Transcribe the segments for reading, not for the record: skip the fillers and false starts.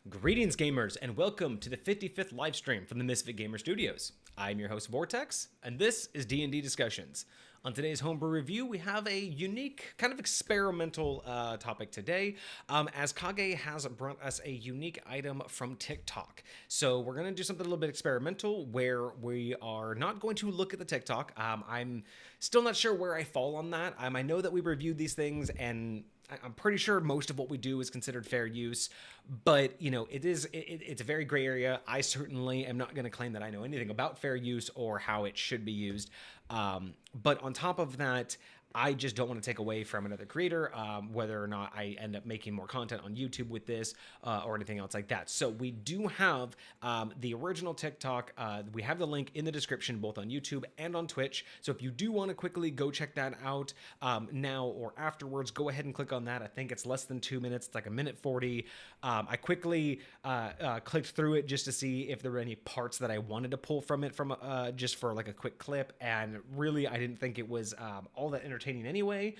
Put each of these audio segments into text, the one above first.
Greetings, gamers, and welcome to the 55th live stream from the Misfit Gamer Studios. I'm your host, Vortex, and this is D&D Discussions. On today's Homebrew Review, we have a unique, kind of experimental topic today, as Kage has brought us a unique item from TikTok. So we're going to do something a little bit experimental, where we are not going to look at the TikTok. I'm still not sure where I fall on that. I know that we reviewed these things, and I'm pretty sure most of what we do is considered fair use, but you know, it's a very gray area. I certainly am not going to claim that I know anything about fair use or how it should be used. But on top of that, I just don't want to take away from another creator, whether or not I end up making more content on YouTube with this or anything else like that. So we do have the original TikTok. We have the link in the description, both on YouTube and on Twitch. So if you do want to quickly go check that out now or afterwards, go ahead and click on that. I think it's less than 2 minutes. It's like 1:40. I quickly clicked through it just to see if there were any parts that I wanted to pull from it just for like a quick clip. And really, I didn't think it was all that entertaining anyway.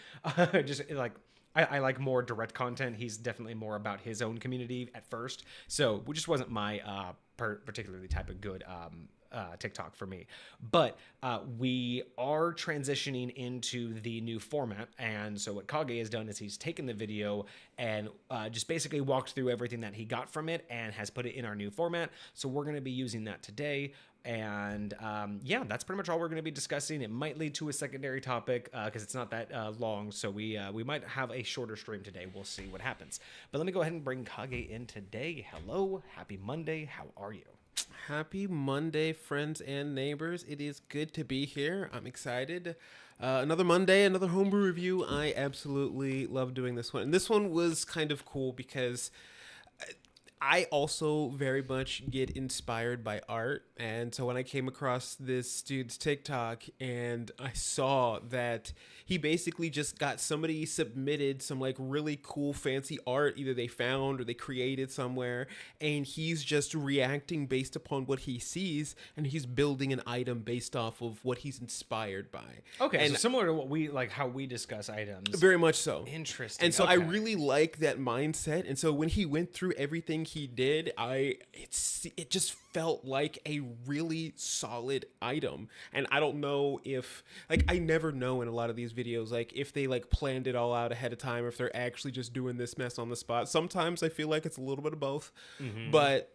Just like I like more direct content. He's definitely more about his own community at first, so it just wasn't my particularly type of good TikTok for me. But we are transitioning into the new format, and so what Kage has done is he's taken the video and just basically walked through everything that he got from it and has put it in our new format. So we're going to be using that today. And yeah, that's pretty much all we're going to be discussing. It might lead to a secondary topic because it's not that long, so we might have a shorter stream today. We'll see what happens. But let me go ahead and bring Kage in today. Hello, happy Monday. How are you? Happy Monday, friends and neighbors. It is good to be here. I'm excited. Another Monday, another homebrew review. I absolutely love doing this one. And this one was kind of cool because I also very much get inspired by art. And so when I came across this dude's TikTok and I saw that he basically just got somebody submitted some like really cool fancy art, either they found or they created somewhere, and he's just reacting based upon what he sees, and he's building an item based off of what he's inspired by. Okay, and so similar to what we like, how we discuss items. Very much so. Interesting. And so okay. I really like that mindset. And so when he went through everything he did, it just felt like a really solid item. And I don't know if, like, I never know in a lot of these videos, like, if they like planned it all out ahead of time, or if they're actually just doing this mess on the spot. Sometimes I feel like it's a little bit of both. Mm-hmm. But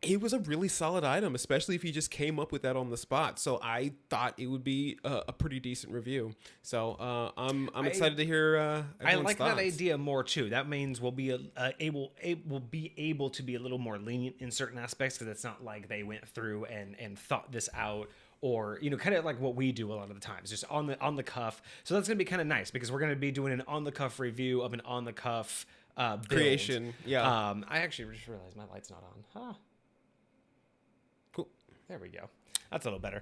it was a really solid item, especially if he just came up with that on the spot. So I thought it would be a pretty decent review. So I'm excited to hear. I like thoughts. that idea more too. That means we'll be able to be a little more lenient in certain aspects, because it's not like they went through and thought this out. Or, you know, kind of like what we do a lot of the times, just on the cuff. So that's going to be kind of nice, because we're going to be doing an on the cuff review of an on the cuff build. Creation. Yeah. I actually just realized my light's not on. Huh. Cool. There we go. That's a little better.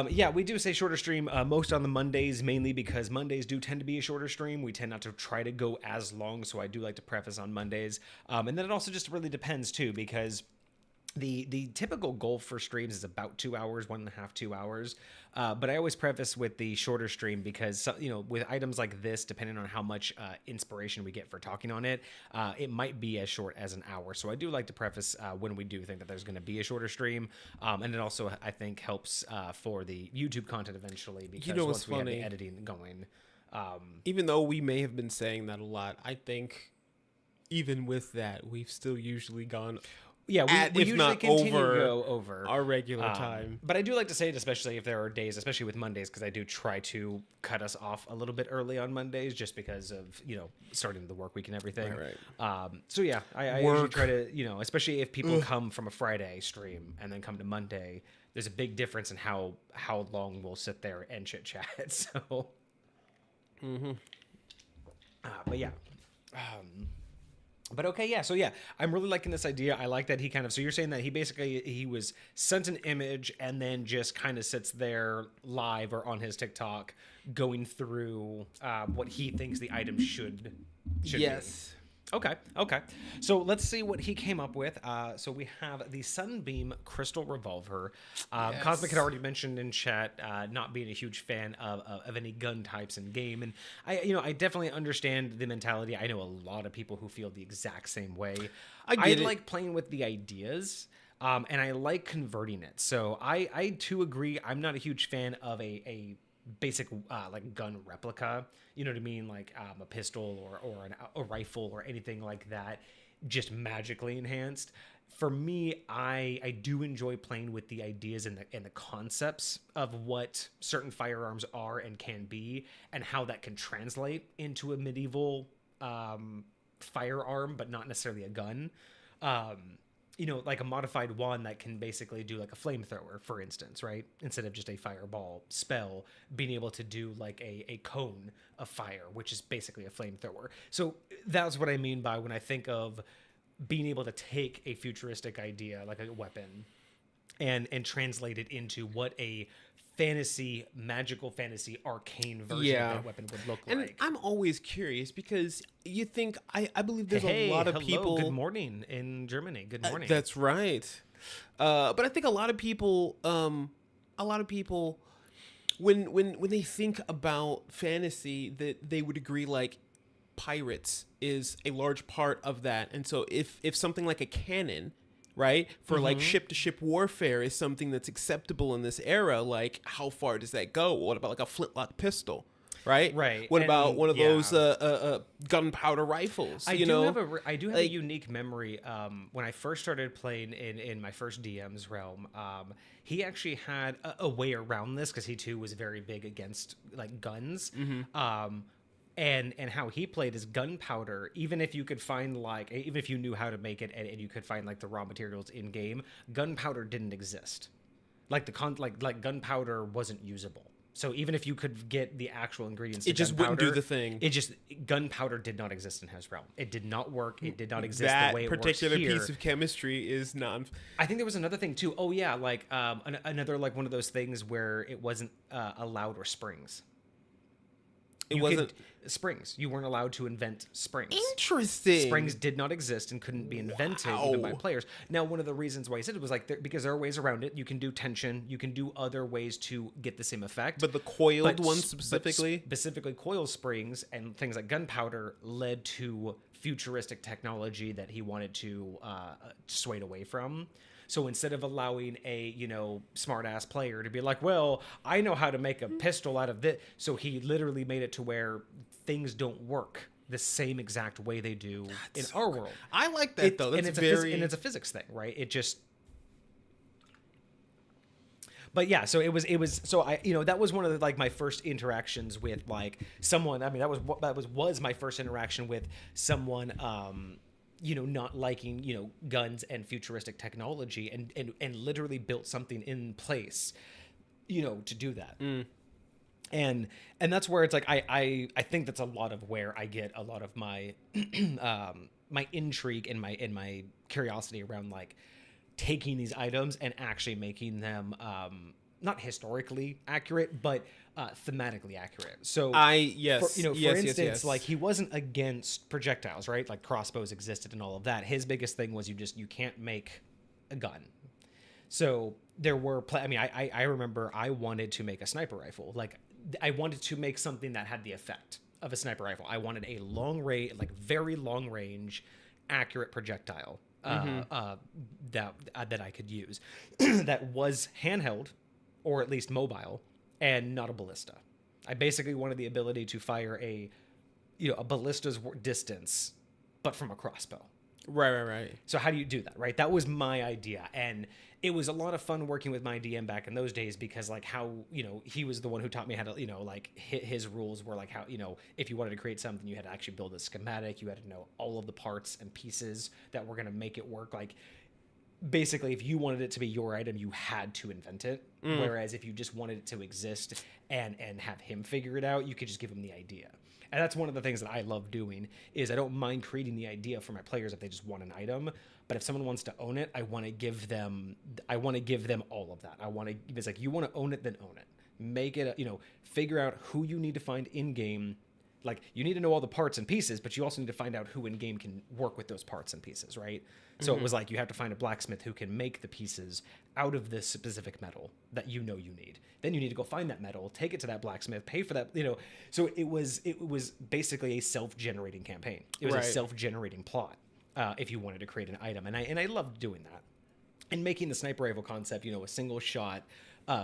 Yeah, we do say shorter stream most on the Mondays, mainly because Mondays do tend to be a shorter stream. We tend not to try to go as long, so I do like to preface on Mondays. And then it also just really depends too, because the typical goal for streams is about 2 hours, 1.5, 2 hours. But I always preface with the shorter stream because, you know, with items like this, depending on how much inspiration we get for talking on it, it might be as short as an hour. So I do like to preface when we do think that there's going to be a shorter stream. And it also, I think, helps for the YouTube content eventually, because you know, once we have funny. the editing going. Even though we may have been saying that a lot, I think even with that, we've still usually gone... Yeah, we usually continue to go over our regular time. But I do like to say it, especially if there are days, especially with Mondays, because I do try to cut us off a little bit early on Mondays, just because of, you know, starting the work week and everything. Right. So yeah, I usually try to, you know, especially if people come from a Friday stream and then come to Monday, there's a big difference in how long we'll sit there and chit chat. So, but yeah. But okay, yeah, so yeah, I'm really liking this idea. I like that he kind of, so you're saying that he was sent an image and then just kind of sits there live or on his TikTok going through what he thinks the item should Yes. be. Okay. So let's see what he came up with. So we have the Sunbeam Crystal Revolver. Cosmic had already mentioned in chat not being a huge fan of any gun types in game, and I definitely understand the mentality. I know a lot of people who feel the exact same way. I like playing with the ideas. And I like converting it. So I too agree. I'm not a huge fan of a basic like gun replica. You know what I mean? Like a pistol or a rifle or anything like that, just magically enhanced. For me, I do enjoy playing with the ideas and the concepts of what certain firearms are and can be, and how that can translate into a medieval firearm, but not necessarily a gun. Like a modified wand that can basically do like a flamethrower, for instance, right? Instead of just a fireball spell, being able to do like a cone of fire, which is basically a flamethrower. So that's what I mean by when I think of being able to take a futuristic idea, like a weapon, and translate it into what a magical fantasy arcane version of that weapon would look and like. I'm always curious because you think I believe there's a lot of people. Good morning in Germany. Good morning. That's right. But I think a lot of people, when they think about fantasy, that they would agree like pirates is a large part of that, and so if something like a cannon, right, for like ship-to-ship warfare is something that's acceptable in this era, like how far does that go? What about like a flintlock pistol, right? What about one of those gunpowder rifles? I do have a unique memory. When I first started playing in my first DM's realm, he actually had a way around this because he too was very big against like guns. And how he played is gunpowder. Even if you knew how to make it and you could find like the raw materials in game, gunpowder didn't exist. Like like gunpowder wasn't usable. So even if you could get the actual ingredients, it just wouldn't do the thing. Gunpowder did not exist in his realm. It did not work. It did not exist that the way it works particular here. piece of chemistry is non. I think there was another thing too. Oh yeah, like another like one of those things where it wasn't allowed were springs. Springs. You weren't allowed to invent springs. Interesting. Springs did not exist and couldn't be invented even by players. Now, one of the reasons why he said it was like because there are ways around it. You can do tension. You can do other ways to get the same effect. But the coiled ones specifically, specifically coil springs and things like gunpowder led to futuristic technology that he wanted to sway away from. So instead of allowing a, smart ass player to be like, well, I know how to make a pistol out of this. So he literally made it to where things don't work the same exact way they do in our world. I like that though. That's and it's a physics thing, right? It just. But yeah, so it was so I that was one of the, like my first interactions with like someone. I mean that was my first interaction with someone not liking, guns and futuristic technology and literally built something in place, to do that. And that's where it's like, I think that's a lot of where I get a lot of my, my intrigue and my curiosity around like taking these items and actually making them, not historically accurate, but thematically accurate. So for instance, like he wasn't against projectiles, right? Like crossbows existed and all of that. His biggest thing was you can't make a gun. So there were, I remember I wanted to make a sniper rifle. Like I wanted to make something that had the effect of a sniper rifle. I wanted a long range, like very long range, accurate projectile that I could use that was handheld or at least mobile and not a ballista. I basically wanted the ability to fire a ballista's distance, but from a crossbow. Right. So how do you do that, right? That was my idea. And it was a lot of fun working with my DM back in those days because like how, he was the one who taught me how to, like his rules were like how, if you wanted to create something, you had to actually build a schematic. You had to know all of the parts and pieces that were going to make it work. Like basically, if you wanted it to be your item, you had to invent it. Whereas if you just wanted it to exist and have him figure it out, you could just give him the idea. And that's one of the things that I love doing is I don't mind creating the idea for my players if they just want an item. But if someone wants to own it, I want to give them all of that. It's like, you want to own it, then own it. Make it, figure out who you need to find in game, like you need to know all the parts and pieces, but you also need to find out who in game can work with those parts and pieces, right? So it was like you have to find a blacksmith who can make the pieces out of this specific metal that you need. Then you need to go find that metal, take it to that blacksmith, pay for that, So it was basically a self-generating campaign. It was a self-generating plot if you wanted to create an item, and I loved doing that. And making the sniper rifle concept, a single shot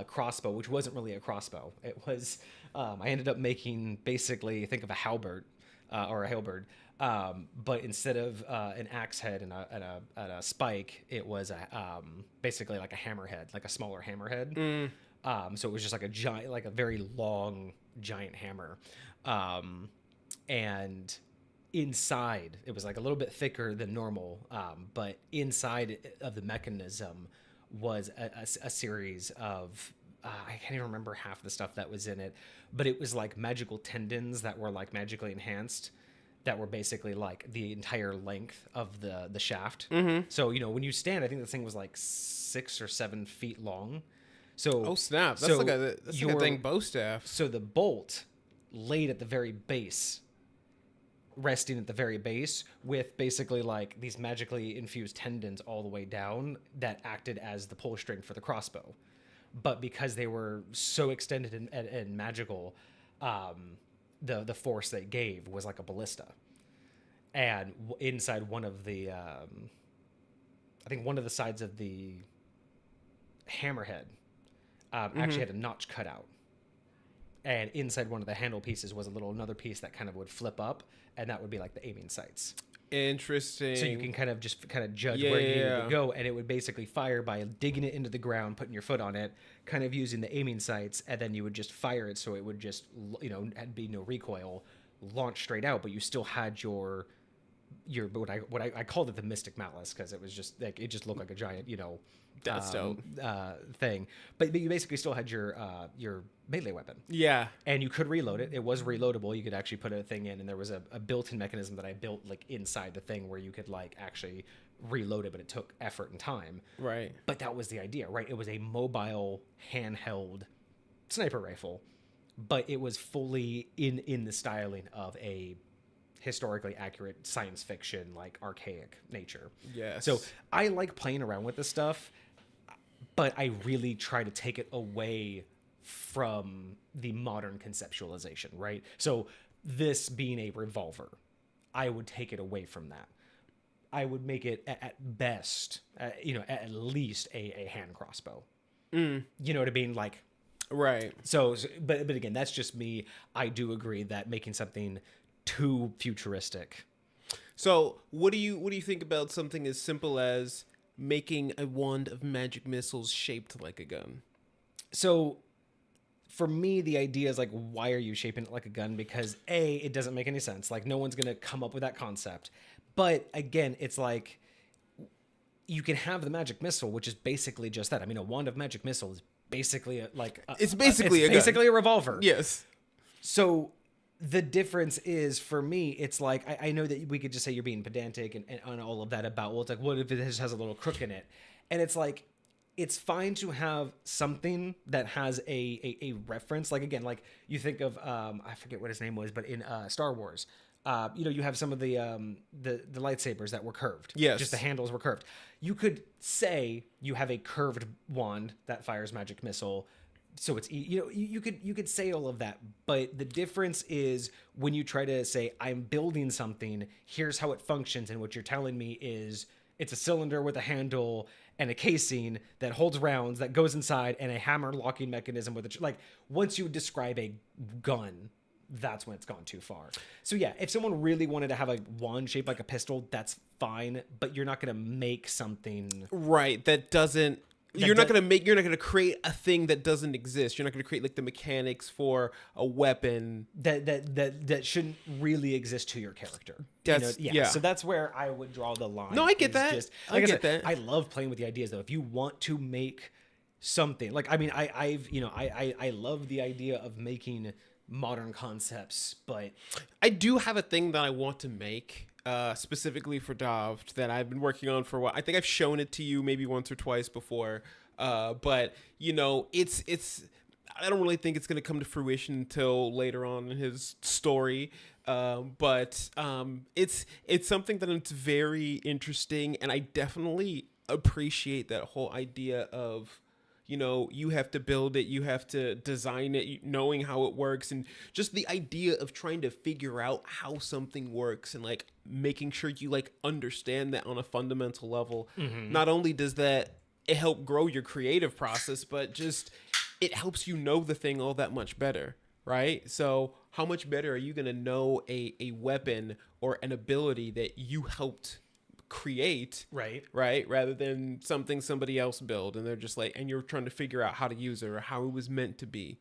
crossbow, which wasn't really a crossbow. It was I ended up making basically think of a halberd or a halberd. But instead of an axe head and a spike, it was basically like a hammerhead, like a smaller hammerhead. So it was just like a giant, like a very long giant hammer. And inside, it was like a little bit thicker than normal. But inside of the mechanism was a series of I can't even remember half the stuff that was in it, but it was like magical tendons that were like magically enhanced, that were basically like the entire length of the shaft. So when you stand, I think this thing was like 6 or 7 feet long. So oh snap, that's like a dang bow staff. So the bolt laid at the very base, resting at the very base, with basically like these magically infused tendons all the way down that acted as the pull string for the crossbow. But because they were so extended and magical, the force they gave was like a ballista. And inside one of the I think one of the sides of the hammerhead actually had a notch cut out, and inside one of the handle pieces was another piece that kind of would flip up, and that would be like the aiming sights. Interesting. So you can kind of judge where you needed to go, and it would basically fire by digging it into the ground, putting your foot on it, kind of using the aiming sights, and then you would just fire it so it would just, had be no recoil, launch straight out, but you still had your what I called it the Mystic Malice, because it was just like, it just looked like a giant, that's dope thing. But you basically still had your melee weapon. Yeah. And you could reload it. It was reloadable. You could actually put a thing in, and there was a built-in mechanism that I built like inside the thing where you could like actually reload it, but it took effort and time. Right. But that was the idea, right? It was a mobile handheld sniper rifle, but it was fully in the styling of a historically accurate science fiction, like archaic nature. Yes. So I like playing around with this stuff, but I really try to take it away from the modern conceptualization, right? So this being a revolver, I would take it away from that. I would make it at best, at least a hand crossbow. You know what I mean? Like, right. So, but again, that's just me. I do agree that making something too futuristic. So what do you think about something as simple as making a wand of magic missiles shaped like a gun? So for me, the idea is like, why are you shaping it like a gun? Because A, it doesn't make any sense. Like, no one's going to come up with that concept. But again, it's like, you can have the magic missile, which is basically just that. I mean, a wand of magic missile is basically it's basically a revolver. Yes. So the difference is, for me, it's like, I know that we could just say you're being pedantic and all of that about, well, it's like, what if it just has a little crook in it? And it's like, it's fine to have something that has a reference. Like, again, like you think of, I forget what his name was, but in Star Wars, you have some of the lightsabers that were curved. Yes. Just the handles were curved. You could say you have a curved wand that fires magic missile. So it's, you could say all of that, but the difference is when you try to say, I'm building something, here's how it functions. And what you're telling me is it's a cylinder with a handle and a casing that holds rounds that goes inside, and a hammer locking mechanism with like, once you describe a gun, that's when it's gone too far. So yeah, if someone really wanted to have a wand shaped like a pistol, that's fine, but you're not going to make something right that doesn't. You're not going to create a thing that doesn't exist. You're not going to create like the mechanics for a weapon that shouldn't really exist to your character. Yeah. So that's where I would draw the line. No, I get that. I get that. I love playing with the ideas though. If you want to make something, like, I mean, I love the idea of making modern concepts, but I do have a thing that I want to make. Specifically for Davd that I've been working on for a while. I think I've shown it to you maybe once or twice before. But it's I don't really think it's going to come to fruition until later on in his story. But it's something that it's very interesting, and I definitely appreciate that whole idea of, you have to build it, you have to design it, knowing how it works, and just the idea of trying to figure out how something works and like making sure you like understand that on a fundamental level. Not only does that it help grow your creative process, but just it helps you know the thing all that much better, right? So how much better are you going to know a weapon or an ability that you helped create, Right. rather than something somebody else built, and they're just like, and you're trying to figure out how to use it or how it was meant to be.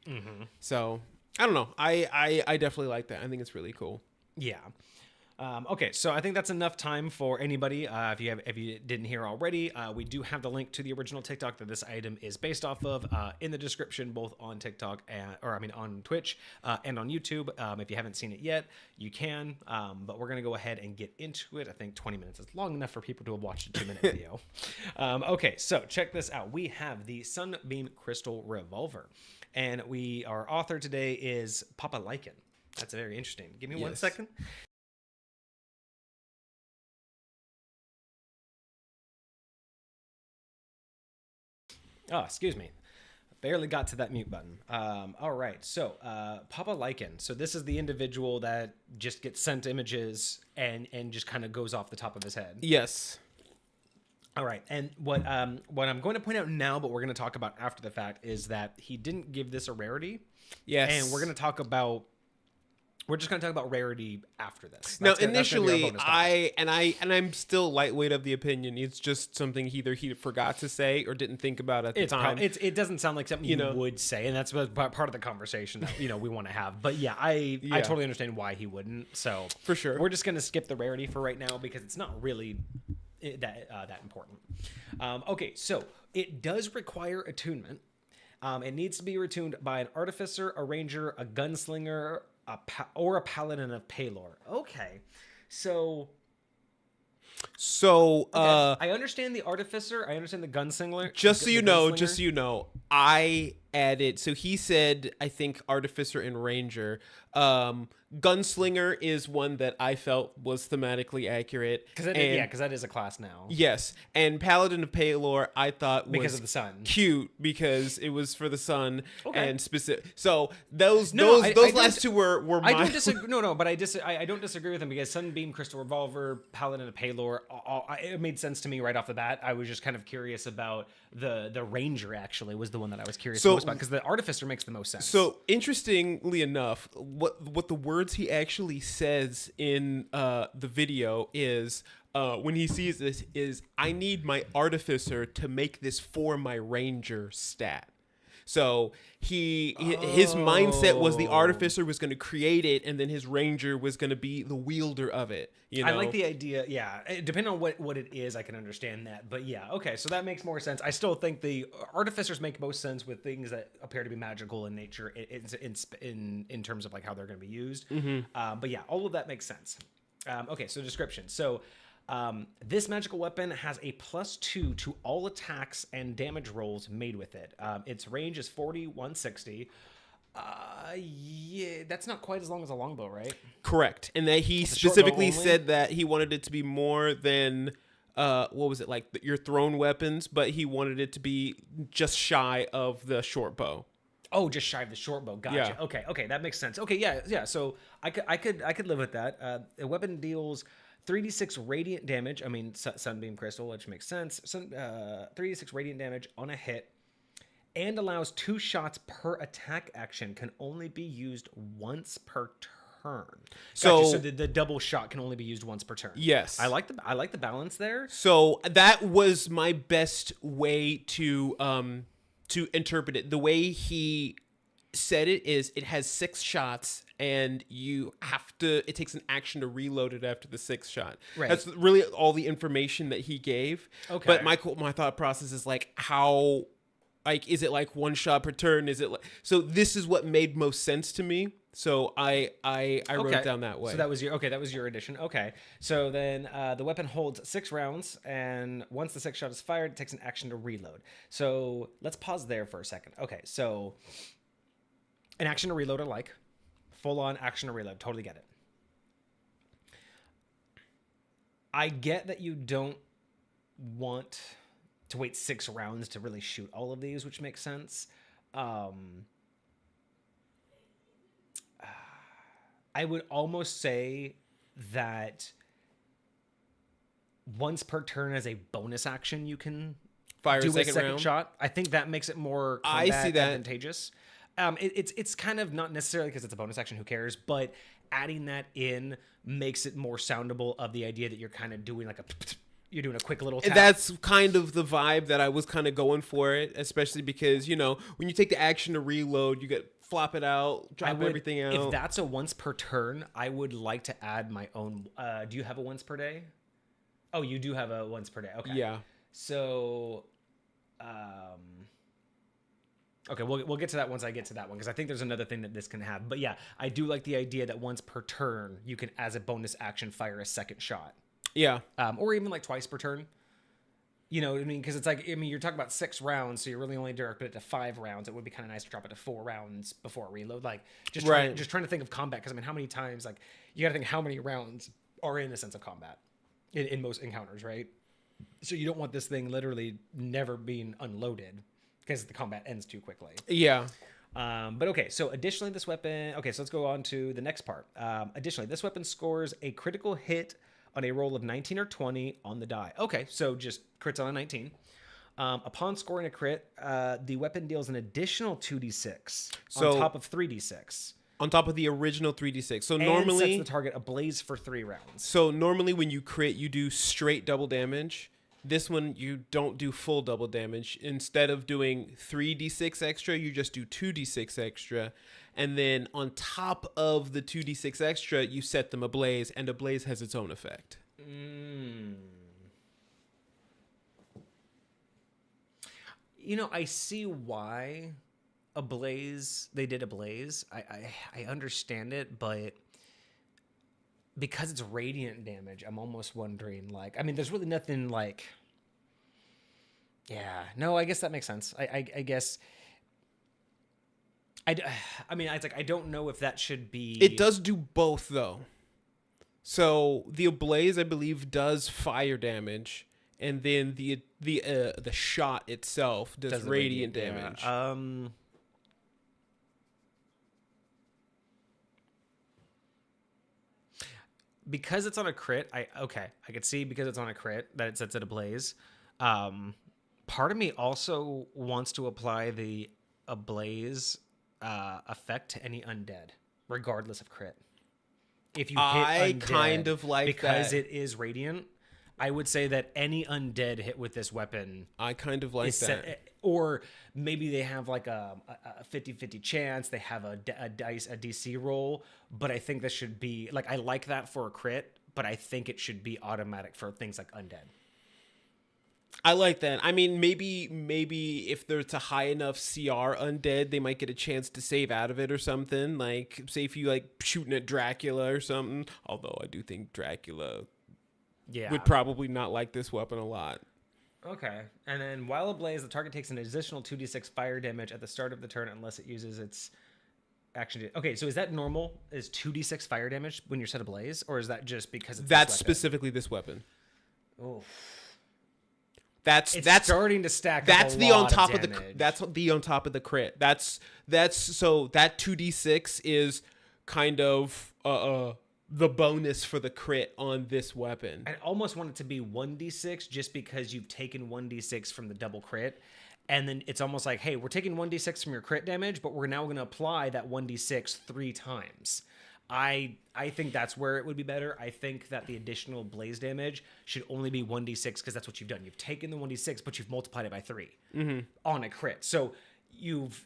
So I don't know, I definitely like that. I think it's really cool. Yeah. Okay, so I think that's enough time for anybody. If you didn't hear already, we do have the link to the original TikTok that this item is based off of in the description, both on TikTok on Twitch and on YouTube. If you haven't seen it yet, you can. But we're gonna go ahead and get into it. I think 20 minutes is long enough for people to have watched a 2-minute video. Okay, so check this out. We have the Sunbeam Crystal Revolver, and our author today is Papa Lycan. That's very interesting. Give me 1 second. Oh, excuse me. Barely got to that mute button. All right. So, Papa Lycan. So this is the individual that just gets sent images and just kind of goes off the top of his head. Yes. All right. And what I'm going to point out now, but we're going to talk about after the fact, is that he didn't give this a rarity. Yes. And we're just going to talk about rarity after this. Now, initially, I'm still lightweight of the opinion. It's just something either he forgot to say or didn't think about at the time. It doesn't sound like something you would say, and that's part of the conversation that we want to have. But yeah, I totally understand why he wouldn't. So for sure, we're just going to skip the rarity for right now because it's not really that important. Okay, so it does require attunement. It needs to be attuned by an artificer, a ranger, a gunslinger, or a paladin of Palor. Okay, so I understand the artificer. I understand the gunslinger. Just so you know, I added. So he said, I think artificer and ranger. Gunslinger is one that I felt was thematically accurate. Because that is a class now. Yes, and Paladin of Palor I thought was because of the sun. Cute because it was for the sun and specific. So those I last two were I don't disagree. No, but I don't disagree with them because Sunbeam, Crystal Revolver, Paladin of Palor, it made sense to me right off the bat. I was just kind of curious about the ranger. Actually, was the one that I was curious most about because the artificer makes the most sense. So interestingly enough, what the words he actually says in the video is when he sees this is, I need my artificer to make this for my ranger stat. So his mindset was the artificer was going to create it, and then his ranger was going to be the wielder of it. I like the idea. Yeah, depending on what it is, I can understand that. But yeah, okay, so that makes more sense. I still think the artificers make most sense with things that appear to be magical in nature, in terms of like how they're going to be used. But yeah, all of that makes sense. Okay, so description. So. This magical weapon has a +2 to all attacks and damage rolls made with it. Its range is 40, 160. Yeah, that's not quite as long as a longbow, right? Correct. And that he specifically said that he wanted it to be more than what was it, like your thrown weapons, but he wanted it to be just shy of the short bow. Oh, just shy of the short bow. Gotcha. Yeah. Okay, that makes sense. Okay, yeah. So I could live with that. The weapon deals 3d6 radiant damage. I mean, Sunbeam Crystal, which makes sense. 3d6 radiant damage on a hit, and allows 2 shots per attack action. Can only be used once per turn. Gotcha. So the double shot can only be used once per turn. Yes, I like the balance there. So that was my best way to interpret it. The way he said it is, it has 6 shots and it takes an action to reload it after the 6th shot. Right. That's really all the information that he gave. Okay. But my thought process is like, how, like, is it like 1 shot per turn? Is it like, so this is what made most sense to me. So I wrote it down that way. So that was your addition. Okay. So then the weapon holds 6 rounds, and once the 6th shot is fired, it takes an action to reload. So let's pause there for a second. Okay. So An action to reload I like. Full on action to reload. Totally get it. I get that you don't want to wait 6 rounds to really shoot all of these, which makes sense. I would almost say that once per turn as a bonus action, you can Fire do a second round shot. I think that makes it more combat advantageous. It's kind of not necessarily because it's a bonus action, who cares, but adding that in makes it more soundable of the idea that you're kind of doing like you're doing a quick little tap. That's kind of the vibe that I was kind of going for it, especially because, when you take the action to reload, you get flop it out, drop everything out. If that's a once per turn, I would like to add my own. Do you have a once per day? Oh, you do have a once per day. Okay. Yeah. So, okay, we'll get to that once I get to that one, because I think there's another thing that this can have. But yeah, I do like the idea that once per turn, you can, as a bonus action, fire a second shot. Yeah. Or even like twice per turn. You know what I mean? Because it's like, you're talking about 6 rounds, so you're really only directed it to 5 rounds. It would be kind of nice to drop it to 4 rounds before a reload. Like, just trying to think of combat, because how many times, like, you got to think how many rounds are in a sense of combat in most encounters, right? So you don't want this thing literally never being unloaded, because the combat ends too quickly. Yeah. But okay, so additionally, this weapon... Okay, so let's go on to the next part. Additionally, this weapon scores a critical hit on a roll of 19 or 20 on the die. Okay, so just crits on a 19. Upon scoring a crit, the weapon deals an additional 2d6 on top of 3d6. On top of the original 3d6. So and normally... sets the target ablaze for 3 rounds. So normally when you crit, you do straight double damage. This one, you don't do full double damage. Instead of doing 3d6 extra, you just do 2d6 extra. And then on top of the 2d6 extra, you set them ablaze, and ablaze has its own effect. I see why they did ablaze. I understand it, but because it's radiant damage, I'm almost wondering, there's really nothing like... Yeah, no, I guess that makes sense. I guess... it's like, I don't know if that should be... It does do both, though. So the ablaze, I believe, does fire damage, and then the shot itself does radiant damage. Yeah. Because it's on a crit, I could see, because it's on a crit, that it sets it ablaze. Part of me also wants to apply the ablaze effect to any undead, regardless of crit. If you hit undead, kind of like because that. It is radiant, I would say that any undead hit with this weapon, I kind of like that. Or maybe they have like a 50-50 chance. They have a DC roll, but I think this should be like, I like that for a crit, but I think it should be automatic for things like undead. I like that. Maybe if there's a high enough CR undead, they might get a chance to save out of it or something. Like, say if you like shooting at Dracula or something. Although I do think Dracula would probably not like this weapon a lot. Okay. And then while ablaze, the target takes an additional 2d6 fire damage at the start of the turn unless it uses its action. Okay, so is that normal? Is 2d6 fire damage when you're set ablaze? Or is that just because it's That's specifically this weapon. Oh. That's starting to stack. That's up the on top of the that's the on top of the crit. That's so that 2d6 is kind of the bonus for the crit on this weapon. I almost want it to be 1d6 just because you've taken 1d6 from the double crit. And then it's almost like, hey, we're taking 1d6 from your crit damage, but we're now going to apply that 1d6 3 times. I think that's where it would be better. I think that the additional blaze damage should only be 1d6 because that's what you've done. You've taken the 1d6, but you've multiplied it by 3 on a crit. So you've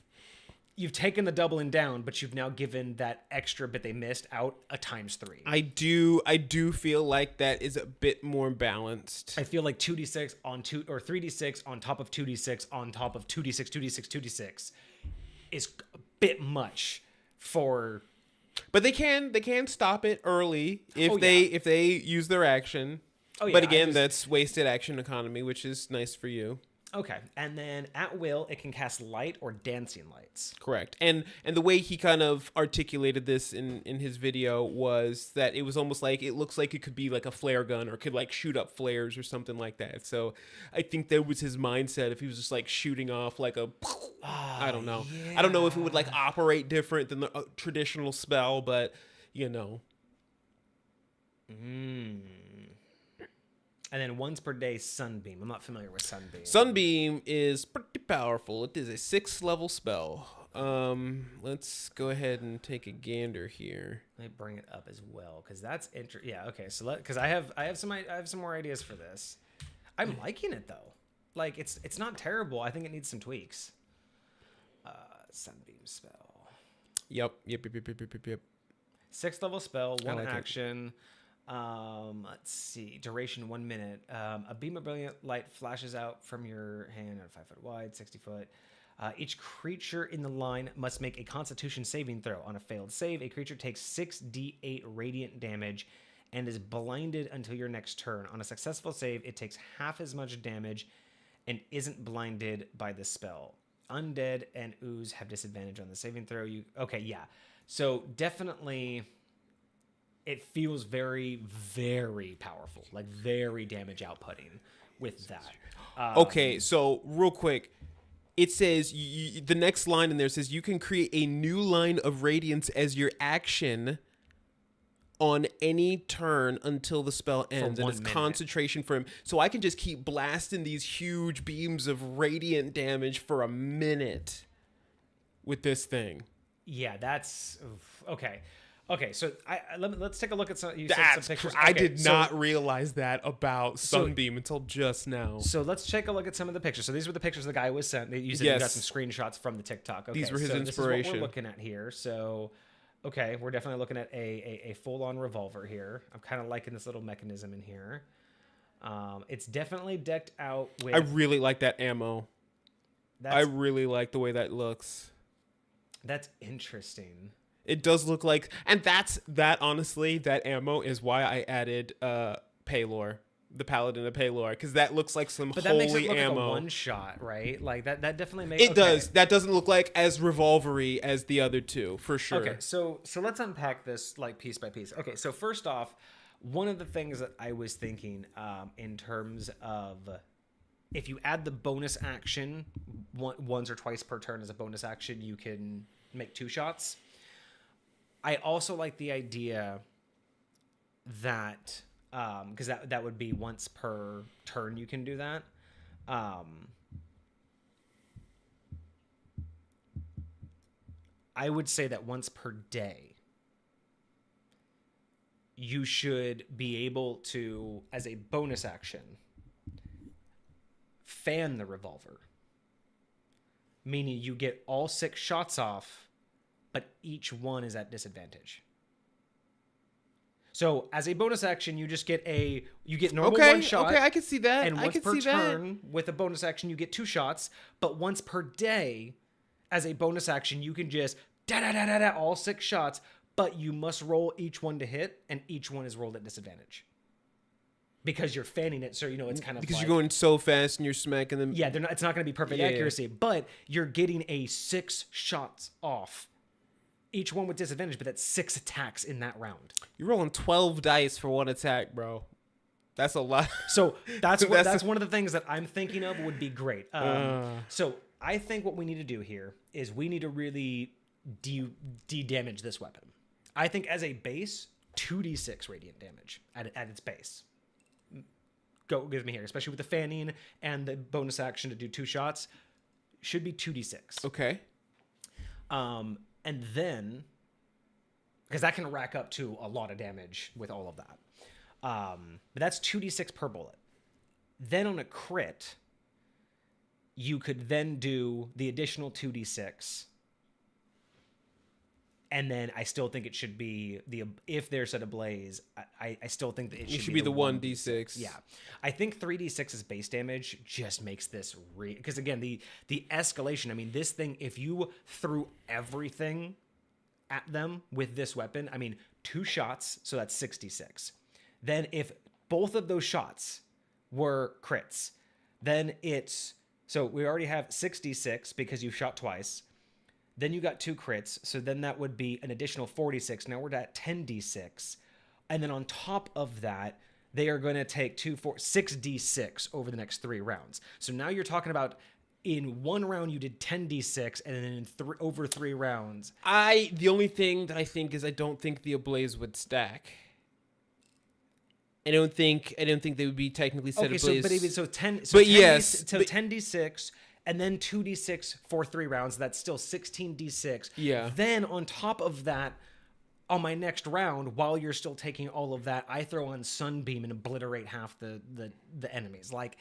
taken the doubling down, but you've now given that extra bit they missed out a times 3. I do feel like that is a bit more balanced. I feel like 2d6 on 2 or 3d6 on top of 2d6 on top of 2d6, 2d6, 2d6 is a bit much for. But they can stop it early if they use their action. Oh, yeah, but again, that's wasted action economy, which is nice for you. Okay, and then at will, it can cast light or dancing lights. Correct. And the way he kind of articulated this in his video was that it was almost like it looks like it could be like a flare gun or could like shoot up flares or something like that. So I think that was his mindset if he was just like shooting off like a I don't know. Yeah. I don't know if it would like operate different than the traditional spell, but you know. And then once per day, Sunbeam. I'm not familiar with Sunbeam. Sunbeam is pretty powerful. It is a 6th level spell. Let's go ahead and take a gander here. Let me bring it up as well because that's interesting. Yeah, okay. So because I have some more ideas for this. I'm liking it though. Like it's not terrible. I think it needs some tweaks. Sunbeam spell. Yep. 6th level spell, one like action. Let's see. Duration 1 minute. A beam of brilliant light flashes out from your hand at 5 foot wide, 60 foot. Each creature in the line must make a Constitution saving throw. On a failed save, a creature takes 6d8 radiant damage and is blinded until your next turn. On a successful save, it takes half as much damage and isn't blinded by the spell. Undead and ooze have disadvantage on the saving throw. Okay, yeah. So definitely, it feels very, very powerful, like very damage outputting with that. Okay, so real quick, it says the next line in there says you can create a new line of radiance as your action on any turn until the spell ends, and it's concentration for him. So I can just keep blasting these huge beams of radiant damage for a minute with this thing. Yeah, that's okay. Okay, so let's take a look at some. You That's said some pictures. I did not realize that about Sunbeam until just now. So let's take a look at some of the pictures. So these were the pictures the guy was sent. You said you got some screenshots from the TikTok. Okay, these were his so inspiration. This is what we're looking at here. So, okay, we're definitely looking at a full-on revolver here. I'm kind of liking this little mechanism in here. It's definitely decked out with. I really like that ammo. I really like the way that looks. That's interesting. It does look like, and honestly, that ammo is why I added Paylor, the Paladin of Paylor, because that looks like some but holy that makes it look ammo. like a one shot, right? Like that definitely makes it does. That doesn't look like as revolvery as the other two, for sure. Okay, so let's unpack this like piece by piece. Okay, so first off, one of the things that I was thinking in terms of if you add the bonus action once or twice per turn as a bonus action, you can make 2 shots. I also like the idea that because that would be once per turn you can do that. I would say that once per day you should be able to, as a bonus action, fan the revolver, meaning you get all 6 shots off, but each one is at disadvantage. So as a bonus action, you just get normal 1 shot. Okay, I can see that. And once per turn, with a bonus action, you get 2 shots. But once per day, as a bonus action, you can just all 6 shots, but you must roll each one to hit, and each one is rolled at disadvantage. Because you're fanning it, so it's kind of because you're going so fast and you're smacking them. Yeah, it's not going to be perfect accuracy, but you're getting a 6 shots off. Each one with disadvantage, but that's 6 attacks in that round. You're rolling 12 dice for 1 attack, bro. That's a lot. So that's one of the things that I'm thinking of would be great. So I think what we need to do here is we need to really de-damage this weapon. I think as a base, 2d6 radiant damage at its base. Go with me here, especially with the fanning and the bonus action to do 2 shots. Should be 2d6. Okay. And then, because that can rack up to a lot of damage with all of that. But that's 2d6 per bullet. Then on a crit, you could then do the additional 2d6. And then I still think it should be if they're set ablaze, I still think that it should be the 1d6. Yeah. I think 3d6 as base damage just makes this because again, the escalation, I mean, this thing, if you threw everything at them with this weapon, I mean, 2 shots, so that's 66. Then if both of those shots were crits, then it's So we already have 6d6 because you shot twice. Then you got 2 crits. So then that would be an additional 46. Now we're at 10d6. And then on top of that, they are going to take 6d6 over the next 3 rounds. So now you're talking about in 1 round you did 10d6, and then in over 3 rounds. The only thing that I think is I don't think the ablaze would stack. I don't think they would be technically set ablaze. So 10. But yes, 10d6 and then 2d6 for 3 rounds. That's still 16d6. Yeah. Then on top of that, on my next round, while you're still taking all of that, I throw on Sunbeam and obliterate half the enemies. Like,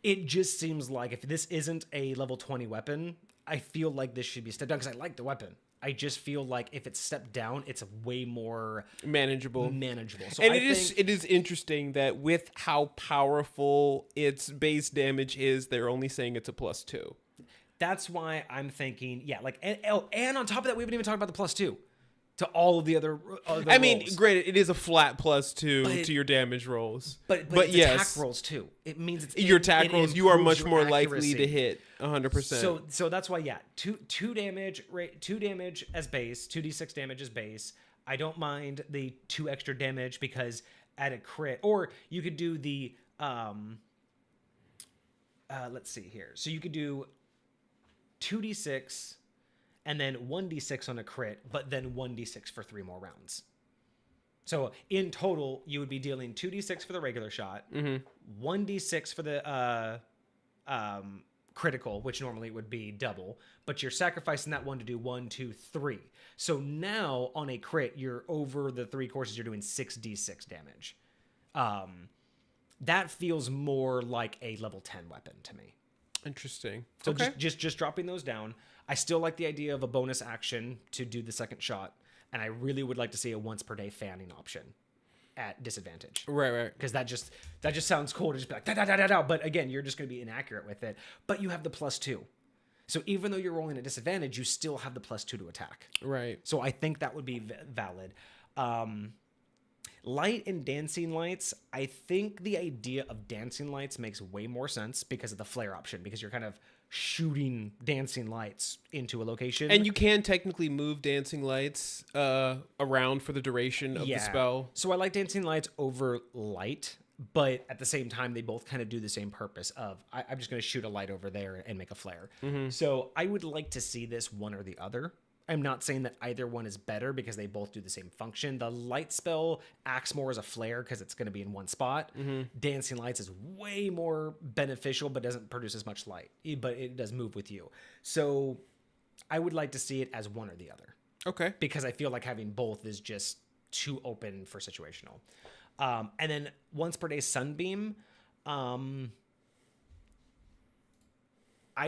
it just seems like if this isn't a level 20 weapon, I feel like this should be stepped down because I like the weapon. I just feel like if it's stepped down, it's way more manageable. So and it is interesting that with how powerful its base damage is, they're only saying it's a +2. That's why I'm thinking, yeah, like, and on top of that, we haven't even talked about the +2 to all of the other I mean, granted, it is a flat +2 to your damage rolls. But it's yes, attack rolls too. It means it's your attack rolls. You are much more likely accuracy. to hit 100%. So that's why, yeah, 2 damage, 2 damage as base, 2d6 damage as base. I don't mind the 2 extra damage because at a crit, or you could do the let's see here. So you could do 2d6. And then 1d6 on a crit, but then 1d6 for 3 more rounds. So in total, you would be dealing 2d6 for the regular shot, 1d6 for the critical, which normally would be double, but you're sacrificing that one to do 1, 2, 3. So now on a crit, you're over the 3 courses, you're doing 6d6 damage. That feels more like a level 10 weapon to me. Interesting. So okay. just dropping those down. I still like the idea of a bonus action to do the second shot, and I really would like to see a once per day fanning option at disadvantage. Right. Because that just sounds cool to just be like da da da da da. But again, you're just going to be inaccurate with it. But you have the +2, so even though you're rolling at disadvantage, you still have the +2 to attack. Right. So I think that would be valid. Light and dancing lights, I think the idea of dancing lights makes way more sense because of the flare option, because you're kind of shooting dancing lights into a location. And you can technically move dancing lights around for the duration of the spell. So I like dancing lights over light, but at the same time, they both kind of do the same purpose of, I'm just going to shoot a light over there and make a flare. Mm-hmm. So I would like to see this one or the other. I'm not saying that either one is better because they both do the same function. The light spell acts more as a flare because it's going to be in one spot. Mm-hmm. Dancing lights is way more beneficial but doesn't produce as much light, but it does move with you. So I would like to see it as one or the other. Okay. Because I feel like having both is just too open for situational. And then once per day Sunbeam, I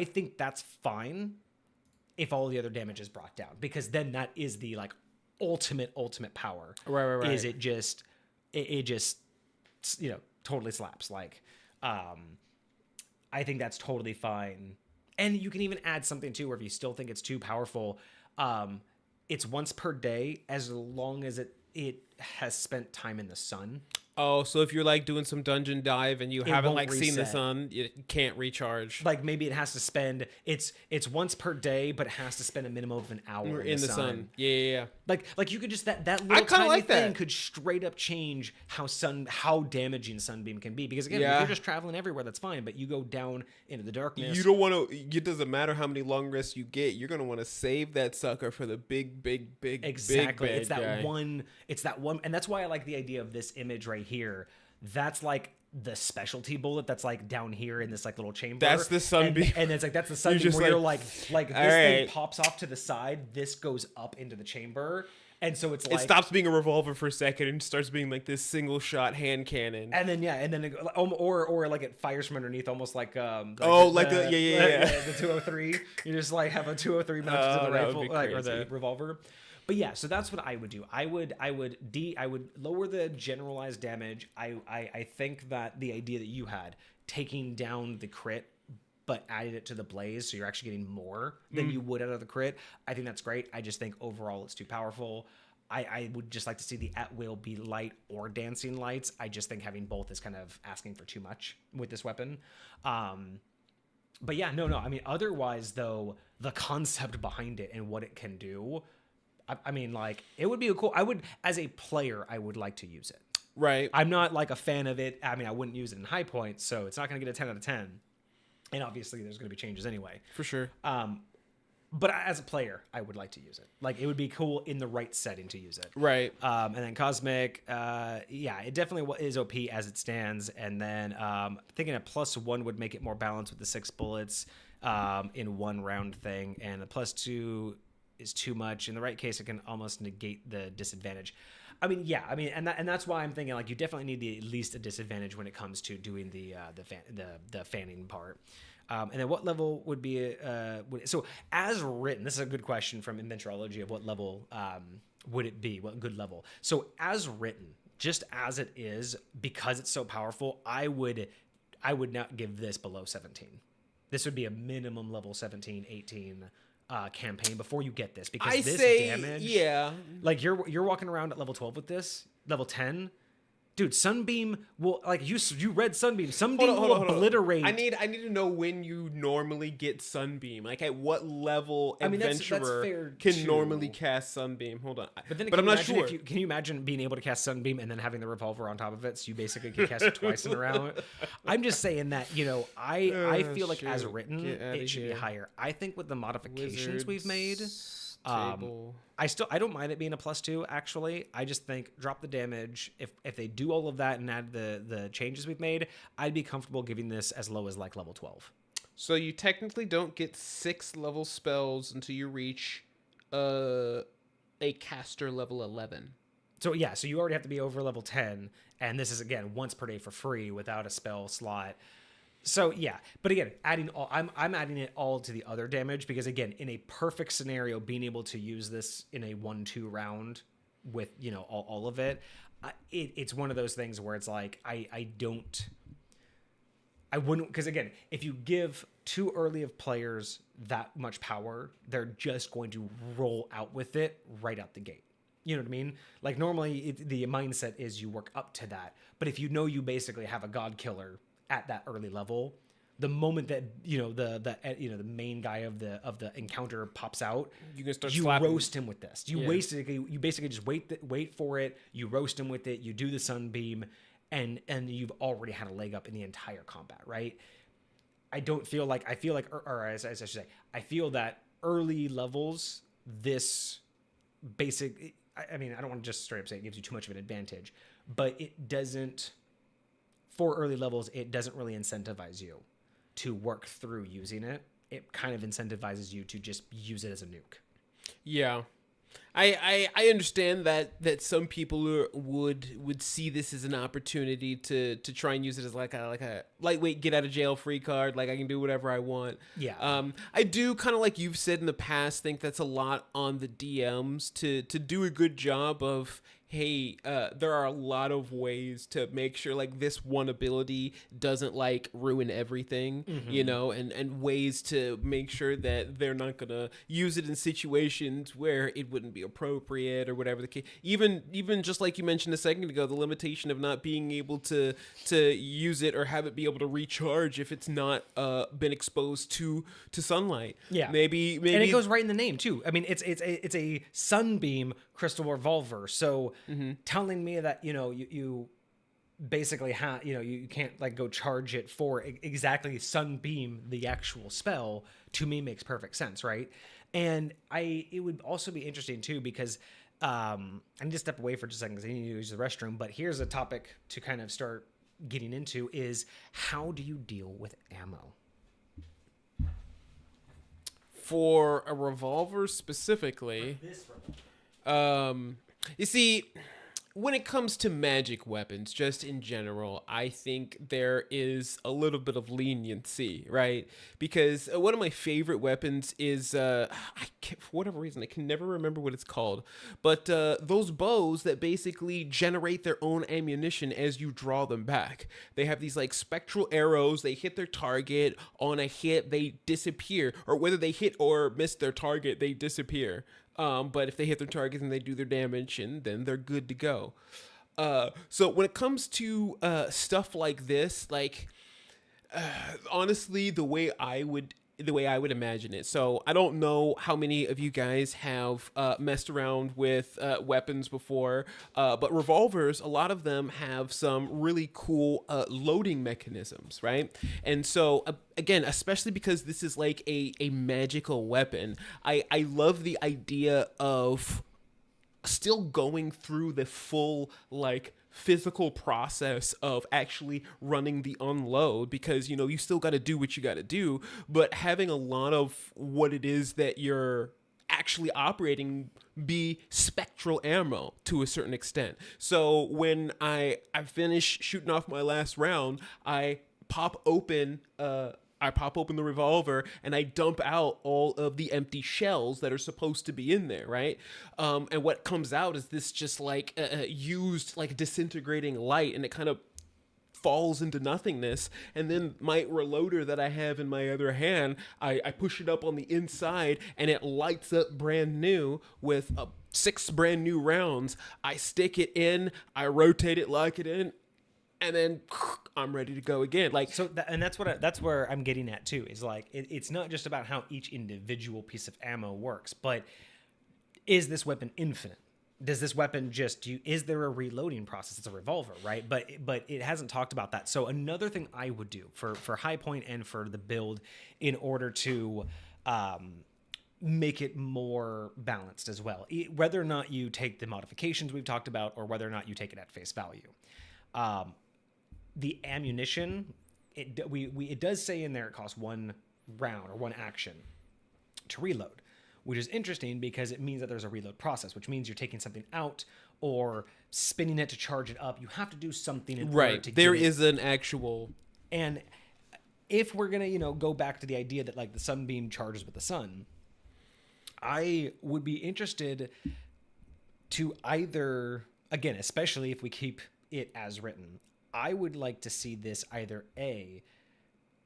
think that's fine if all the other damage is brought down, because then that is the like ultimate power. Right. Is it just totally slaps. Like, I think that's totally fine. And you can even add something too, where if you still think it's too powerful, it's once per day as long as it has spent time in the sun. Oh, so if you're like doing some dungeon dive and you haven't like reset. seen the sun, you can't recharge. Like maybe it has to spend it's once per day, but it has to spend a minimum of an hour in the sun. Yeah. Like you could just that little tiny like thing that. could straight up change how damaging Sunbeam can be. Because again, if you're just traveling everywhere, that's fine. But you go down into the darkness. You don't want to. It doesn't matter how many long rests you get. You're gonna want to save that sucker for the big exactly. Big It's that guy. one. It's that one, and that's why I like the idea of this image right here. That's like the specialty bullet that's like down here in this like little chamber. That's the Sunbeam. And it's like that's the Sunbeam just where like, you're like this thing pops off to the side, this goes up into the chamber, and so it's like it stops being a revolver for a second and starts being like this single shot hand cannon. And then or like it fires from underneath, almost like the 203. You just like have a 203 mounted to the rifle or the revolver. But yeah, so that's what I would do. I would lower the generalized damage. I think that the idea that you had, taking down the crit but added it to the blaze, so you're actually getting more than you would out of the crit, I think that's great. I just think overall it's too powerful. I would just like to see the at will be light or dancing lights. I just think having both is kind of asking for too much with this weapon. But yeah, no. I mean, otherwise though, the concept behind it and what it can do, I mean, like it would be a cool. I would, as a player, I would like to use it. Right. I'm not like a fan of it. I mean, I wouldn't use it in high points, so it's not going to get a 10 out of 10. And obviously, there's going to be changes anyway. For sure. But as a player, I would like to use it. Like, it would be cool in the right setting to use it. Right. And then Cosmic, yeah, it definitely is OP as it stands. And then thinking a +1 would make it more balanced with the 6 bullets in one round thing. And a +2 is too much. In the right case, it can almost negate the disadvantage. I mean, yeah, I mean, and that's why I'm thinking like you definitely need at least a disadvantage when it comes to doing the fanning part. And then what level would be so as written? This is a good question from Inventorology of what level would it be? What good level? So as written, just as it is, because it's so powerful, I would not give this below 17. This would be a minimum level 17, 18 campaign before you get this, because damage, yeah, like you're walking around at level 12 with this, level 10. Dude, Sunbeam will, like, you read Sunbeam. Sunbeam will obliterate. I need to know when you normally get Sunbeam. Like, at what level adventurer can normally cast Sunbeam? Hold on. But I'm not sure. Can you imagine being able to cast Sunbeam and then having the Revolver on top of it, so you basically can cast it twice in a round? I'm just saying that, I feel like as written, it should be higher. I think with the modifications we've made, I don't mind it being a +2, actually. I just think drop the damage. If they do all of that and add the changes we've made, I'd be comfortable giving this as low as like level 12. So you technically don't get 6 level spells until you reach a caster level 11. So yeah, so you already have to be over level 10, and this is again once per day for free without a spell slot. So yeah, but again, I'm adding it all to the other damage, because again, in a perfect scenario, being able to use this in a 1-2 round with all of it, it's one of those things where it's like I wouldn't, because again, if you give too early of players that much power, they're just going to roll out with it right out the gate. You know what I mean? Like normally the mindset is you work up to that, but if you basically have a god killer at that early level, the moment that the main guy of the encounter pops out, you can start. You roast him with this. You basically just wait for it. You roast him with it. You do the Sunbeam, and you've already had a leg up in the entire combat, right? I feel that early levels, this basic. I mean, I don't want to just straight up say it gives you too much of an advantage, but it doesn't. For early levels, it doesn't really incentivize you to work through using it. It kind of incentivizes you to just use it as a nuke. Yeah. I understand that some people would see this as an opportunity to try and use it as like a lightweight get out of jail free card. Like, I can do whatever I want. Yeah. I do kind of, like you've said in the past, think that's a lot on the DMs to do a good job of, hey, there are a lot of ways to make sure like this one ability doesn't like ruin everything, and ways to make sure that they're not gonna use it in situations where it wouldn't be appropriate or whatever the case. Even just like you mentioned a second ago, the limitation of not being able to use it or have it be able to recharge if it's not been exposed to sunlight. Yeah, maybe, and it goes right in the name too. I mean, it's a Sunbeam crystal revolver, so telling me that you basically have you can't like go charge it for exactly Sunbeam, the actual spell, to me makes perfect sense, right? And it would also be interesting too, because I need to step away for just a second because I need to use the restroom, but here's a topic to kind of start getting into is how do you deal with ammo? For a revolver specifically, you see, when it comes to magic weapons, just in general, I think there is a little bit of leniency, right? Because one of my favorite weapons is, for whatever reason, I can never remember what it's called, but those bows that basically generate their own ammunition as you draw them back. They have these like spectral arrows, they hit their target, on a hit, they disappear, or whether they hit or miss their target, they disappear. But if they hit their target, then they do their damage, and then they're good to go. So when it comes to stuff like this, like Honestly, the way I would imagine it. So I don't know how many of you guys have messed around with weapons before, but revolvers, a lot of them have some really cool loading mechanisms, right? And so again, especially because this is like a magical weapon, I love the idea of still going through the full like physical process of actually running the unload, because you still got to do what you got to do, but having a lot of what it is that you're actually operating be spectral ammo to a certain extent. So when I finish shooting off my last round, I pop open the revolver and I dump out all of the empty shells that are supposed to be in there, right? And what comes out is this just like used like disintegrating light, and it kind of falls into nothingness. And then my reloader that I have in my other hand, I push it up on the inside and it lights up brand new with 6 brand new rounds. I stick it in, I rotate it, lock it in, and then I'm ready to go again. Like, So that's where I'm getting at too. Is like it's not just about how each individual piece of ammo works, but is this weapon infinite? Does this weapon is there a reloading process? It's a revolver, right? But it hasn't talked about that. So another thing I would do for high point and for the build, in order to make it more balanced as well, whether or not you take the modifications we've talked about or whether or not you take it at face value. The ammunition, it does say in there it costs 1 round or 1 action to reload, which is interesting because it means that there's a reload process, which means you're taking something out or spinning it to charge it up. You have to do something in order to there get it. is an actual. And if we're gonna go back to the idea that like the Sunbeam charges with the sun, I would be interested to either, again, especially if we keep it as written, I would like to see this either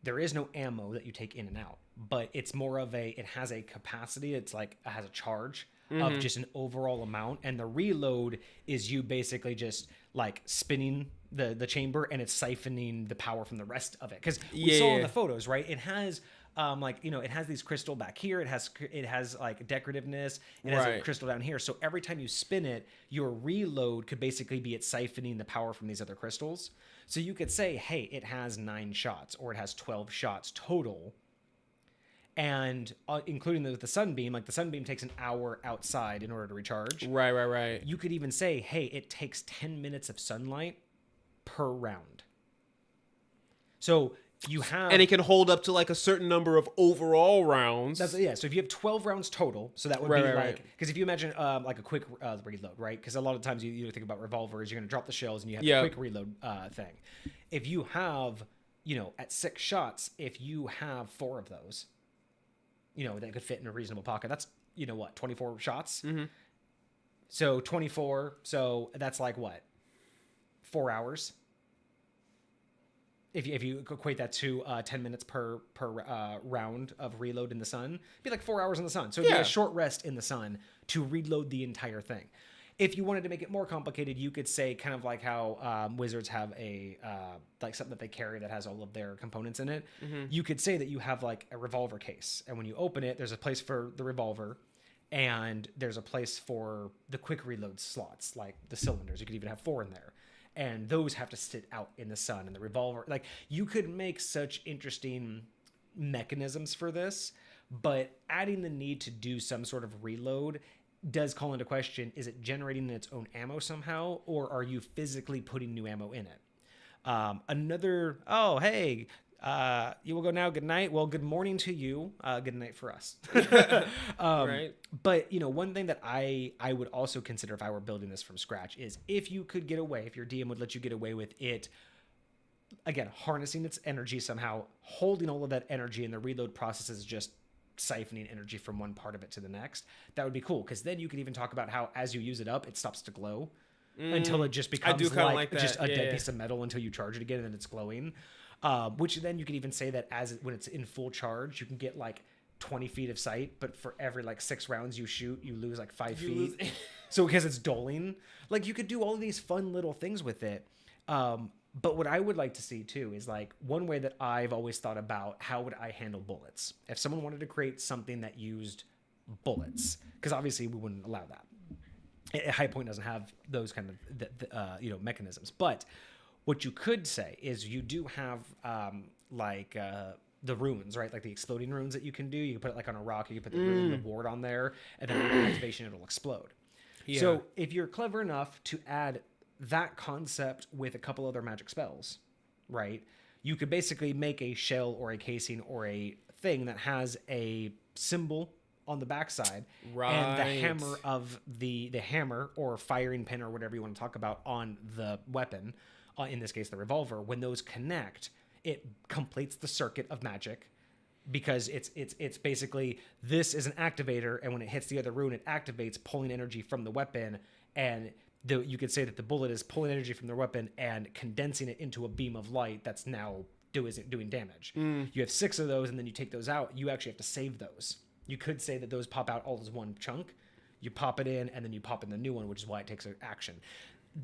there is no ammo that you take in and out, but it's more of it has a capacity. It's like it has a charge of just an overall amount, and the reload is you basically just like spinning the chamber and it's siphoning the power from the rest of it. Because we saw in the photos, right? It has it has these crystal back here. It has like decorativeness. It has a crystal down here. So every time you spin it, your reload could basically be it siphoning the power from these other crystals. So you could say, hey, it has 9 shots or it has 12 shots total. And including the Sunbeam, like the Sunbeam takes an hour outside in order to recharge. Right. You could even say, hey, it takes 10 minutes of sunlight per round. So you have, and it can hold up to like a certain number of overall rounds. So if you have 12 rounds total, so that would be like, because if you imagine like a quick reload, right? Because a lot of times you think about revolvers, you're going to drop the shells and you have a quick reload thing. If you have, at 6 shots, if you have 4 of those, that could fit in a reasonable pocket. That's 24 shots. Mm-hmm. So 24. So that's like what, 4 hours. If you equate that to 10 minutes per round of reload in the sun, it'd be like 4 hours in the sun. So it'd be a short rest in the sun to reload the entire thing. If you wanted to make it more complicated, you could say kind of like how Wizards have a like something that they carry that has all of their components in it. Mm-hmm. You could say that you have like a revolver case, and when you open it, there's a place for the revolver, and there's a place for the quick reload slots, like the cylinders. You could even have 4 in there. And those have to sit out in the sun. And the revolver, like, you could make such interesting mechanisms for this, but adding the need to do some sort of reload does call into question, is it generating its own ammo somehow, or are you physically putting new ammo in it? You will go now. Good night. Well, good morning to you. Good night for us. Right. But, one thing that I would also consider if I were building this from scratch is if you could get away, if your DM would let you get away with it, again, harnessing its energy somehow, holding all of that energy, and the reload process is just siphoning energy from one part of it to the next, that would be cool. Because then you could even talk about how as you use it up, it stops to glow until it just becomes just a dead piece of metal until you charge it again and then it's glowing. Which then you could even say that when it's in full charge, you can get like 20 feet of sight, but for every like 6 rounds you shoot, you lose like 5 feet. So because it's doling, like you could do all of these fun little things with it. But what I would like to see too is like one way that I've always thought about how would I handle bullets if someone wanted to create something that used bullets, because obviously we wouldn't allow that. High Point doesn't have those kind of mechanisms. But what you could say is you do have the runes, right? Like the exploding runes that you can do. You can put it like on a rock. You can put the rune reward on there, and then on activation it'll explode. Yeah. So if you're clever enough to add that concept with a couple other magic spells, right? You could basically make a shell or a casing or a thing that has a symbol on the backside, right, and the hammer of the hammer or firing pin or whatever you want to talk about on the weapon, in this case the revolver. When those connect, it completes the circuit of magic, because it's basically, this is an activator, and when it hits the other rune, it activates, pulling energy from the weapon, and you could say that the bullet is pulling energy from the weapon and condensing it into a beam of light that's now doing damage. You have 6 of those, and then you take those out. You actually have to save those. You could say that those pop out all as one chunk. You pop it in, and then you pop in the new one, which is why it takes an action.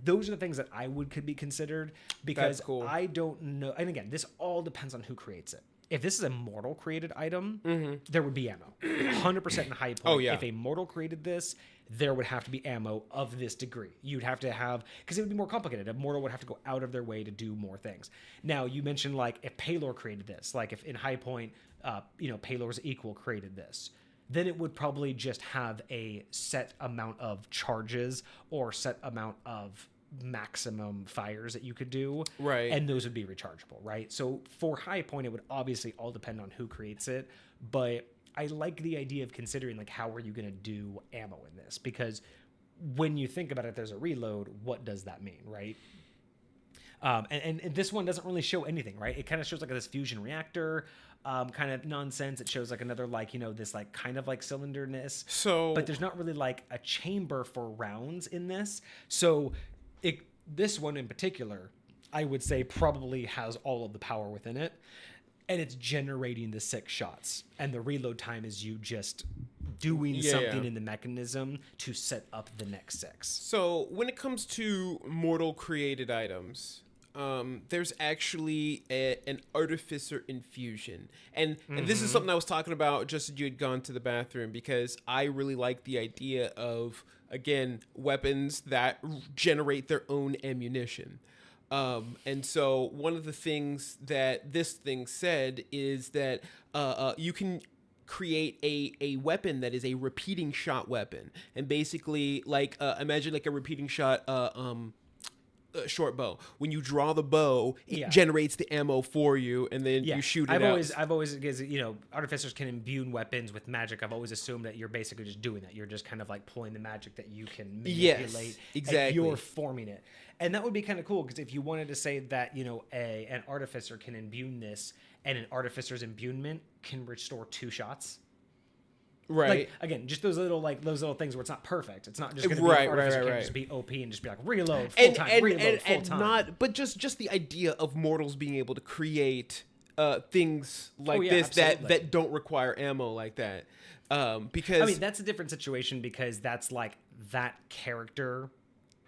Those are the things that could be considered, because cool. I don't know. And again, this all depends on who creates it. If this is a mortal created item, there would be ammo. 100% in High Point. Oh, yeah. If a mortal created this, there would have to be ammo of this degree. You'd have to have, because it would be more complicated. A mortal would have to go out of their way to do more things. Now, you mentioned like if Paylor created this, like if in High Point, Paylor's equal created this, then it would probably just have a set amount of charges or set amount of maximum fires that you could do, right, and those would be rechargeable, right? So for High Point, it would obviously all depend on who creates it, but I like the idea of considering like how are you going to do ammo in this, because when you think about it, there's a reload, what does that mean, right? And this one doesn't really show anything, right? It kind of shows like this fusion reactor kind of nonsense. It shows like another this like kind of like cylinderness, but there's not really like a chamber for rounds in this. So this one in particular, I would say probably has all of the power within it, and it's generating the 6 shots, and the reload time is you just doing something in the mechanism to set up the next 6. So when it comes to mortal created items, there's actually an artificer infusion, and this is something I was talking about just as you had gone to the bathroom, because I really like the idea of, again, weapons that generate their own ammunition. And so one of the things that this thing said is that you can create a weapon that is a repeating shot weapon, and basically like imagine like a repeating shot short bow. When you draw the bow, it generates the ammo for you, and then you shoot it out. I've always, because artificers can imbue weapons with magic. I've always assumed that you're basically just doing that. You're just kind of like pulling the magic that you can manipulate. Yes, exactly. And you're forming it, and that would be kind of cool, because if you wanted to say that an artificer can imbue this, and an artificer's imbuement can restore 2 shots. Right. Like, again, just those little things where it's not perfect. It's not just going to be an artificer can just be OP and just be like reload full time, reload full time. Not, but just the idea of mortals being able to create things like this that don't require ammo like that. Because I mean, that's a different situation, because that's like that character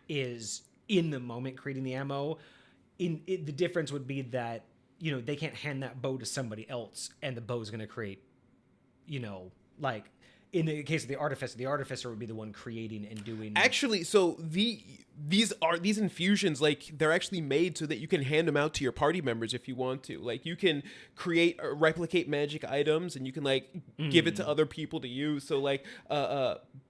is in the moment creating the ammo. The difference would be that they can't hand that bow to somebody else, and the bow is going to create, like in the case of the artificer would be the one creating and doing. Actually, so these infusions, like they're actually made so that you can hand them out to your party members if you want to. Like you can create or replicate magic items, and you can like give it to other people to use. So like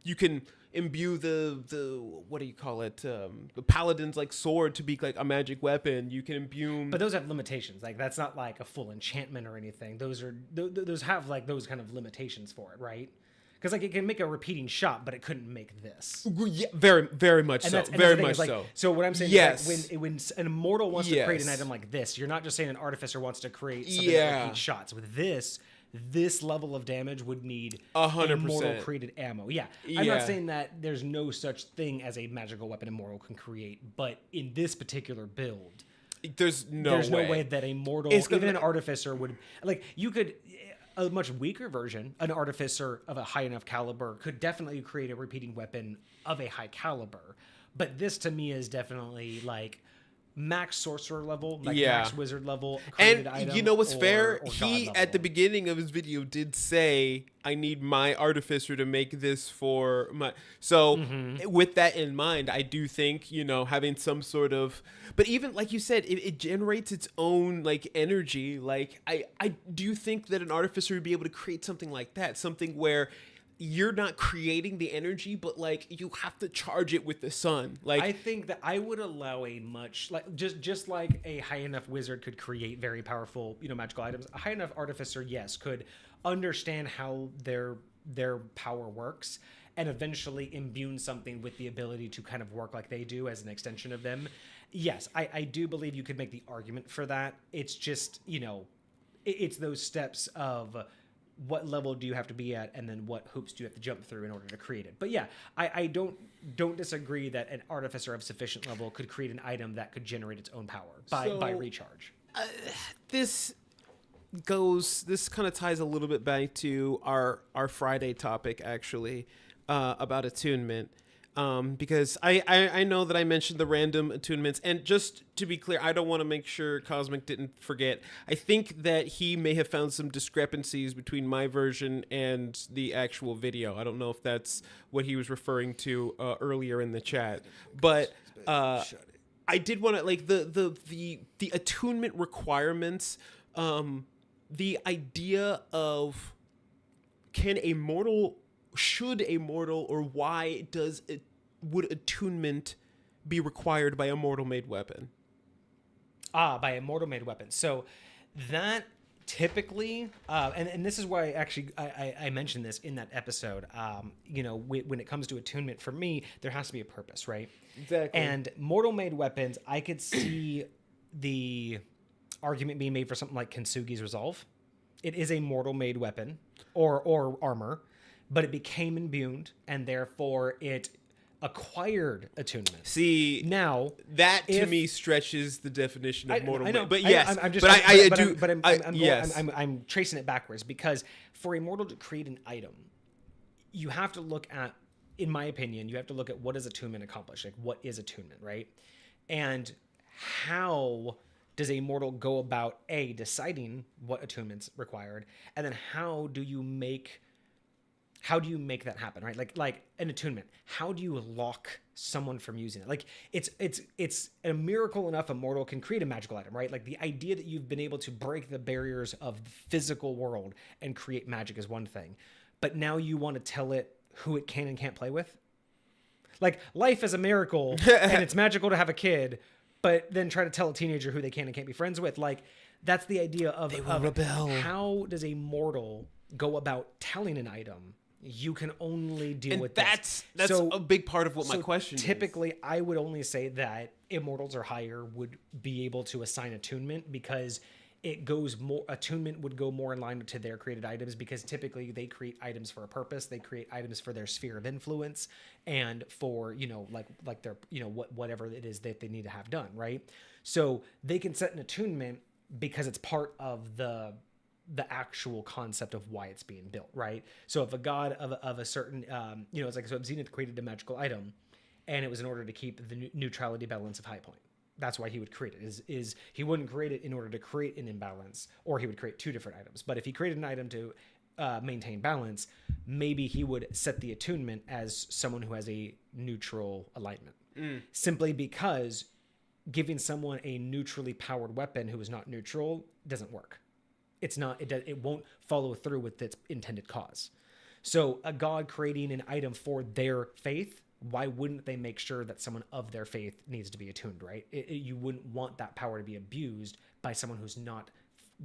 you can imbue the what do you call it, the paladin's like sword to be like a magic weapon. You can imbue, but those have limitations. Like that's not like a full enchantment or anything. Those have like those kind of limitations for it, right? Because like it can make a repeating shot, but it couldn't make this. Yeah, very, very much so. Very much so. So what I'm saying is like when an immortal wants to create an item like this, you're not just saying an artificer wants to create something that repeats shots. With this level of damage would need 100% immortal created ammo. I'm not saying that there's no such thing as a magical weapon immortal can create, but in this particular build, there's no way that a mortal, even an artificer would, like, you could, a much weaker version, an artificer of a high enough caliber could definitely create a repeating weapon of a high caliber. But this to me is definitely like max sorcerer level, like Yeah. max wizard level created And item. you know what's or, fair? or He, god at the level. beginning of his video, did say, I need my artificer to make this for my. So, with that in mind, I do think, having some sort of. But even, like you said, it generates its own, like, energy. Like, I do think that an artificer would be able to create something like that. Something where you're not creating the energy, but like you have to charge it with the sun. Like I think that I would allow a much like just like a high enough wizard could create very powerful, magical items. A high enough artificer, yes, could understand how their power works and eventually imbue something with the ability to kind of work like they do as an extension of them. Yes, I do believe you could make the argument for that. It's just, it's those steps of what level do you have to be at, and then what hoops do you have to jump through in order to create it. But yeah, I don't disagree that an artificer of sufficient level could create an item that could generate its own power by recharge. this kind of ties a little bit back to our Friday topic, actually, about attunement. Because I know that I mentioned the random attunements, and just to be clear, I don't want to make sure Cosmic didn't forget. I think that he may have found some discrepancies between my version and the actual video. I don't know if that's what he was referring to earlier in the chat, but I did want to like the attunement requirements. The idea of should a mortal, or why would attunement be required by a mortal made weapon? By a mortal made weapon. So that typically, and this is why I mentioned this in that episode. When it comes to attunement, for me, there has to be a purpose, right? Exactly. And mortal made weapons, I could see the argument being made for something like Kintsugi's Resolve. It is a mortal made weapon or armor, but it became imbued, and therefore it acquired attunement. See, now that to me stretches the definition of mortal. I know, but yes, I'm tracing it backwards, because for a mortal to create an item, you have to look at, in my opinion, you have to look at what does attunement accomplish? Like, what is attunement, right? And how does a mortal go about deciding what attunement's required, and then how do you make that happen, right? Like an attunement. How do you lock someone from using it? Like it's a miracle enough a mortal can create a magical item, right? Like the idea that you've been able to break the barriers of the physical world and create magic is one thing, but now you want to tell it who it can and can't play with. Like, life is a miracle and it's magical to have a kid, but then try to tell a teenager who they can and can't be friends with. Like, that's the idea of rebel. How does a mortal go about telling an item you can only deal with that's a big part of what my question is. Typically, I would only say that immortals or higher would be able to assign attunement, because attunement would go more in line to their created items, because typically they create items for a purpose. They create items for their sphere of influence and for, like their, whatever it is that they need to have done, right? So they can set an attunement because it's part of the actual concept of why it's being built, right? So if a god of a certain, it's like, so if Zenith created a magical item, and it was in order to keep the neutrality balance of High Point. That's why he would create it. Is he wouldn't create it in order to create an imbalance, or he would create two different items. But if he created an item to maintain balance, maybe he would set the attunement as someone who has a neutral alignment. Simply because giving someone a neutrally powered weapon who is not neutral doesn't work. It won't follow through with its intended cause. So a god creating an item for their faith, why wouldn't they make sure that someone of their faith needs to be attuned, right? You wouldn't want that power to be abused by someone who's not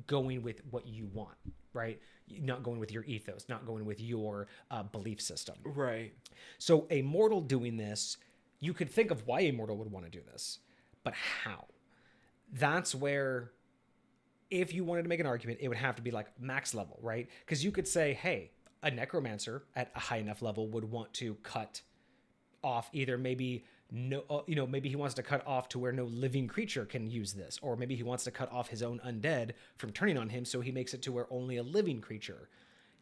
going with what you want, right? Not going with your ethos, not going with your belief system. Right. So a mortal doing this, you could think of why a mortal would want to do this, but how? That's where, if you wanted to make an argument, it would have to be like max level, right? Because you could say, hey, a necromancer at a high enough level would want to cut off either maybe he wants to cut off to where no living creature can use this, or maybe he wants to cut off his own undead from turning on him, so he makes it to where only a living creature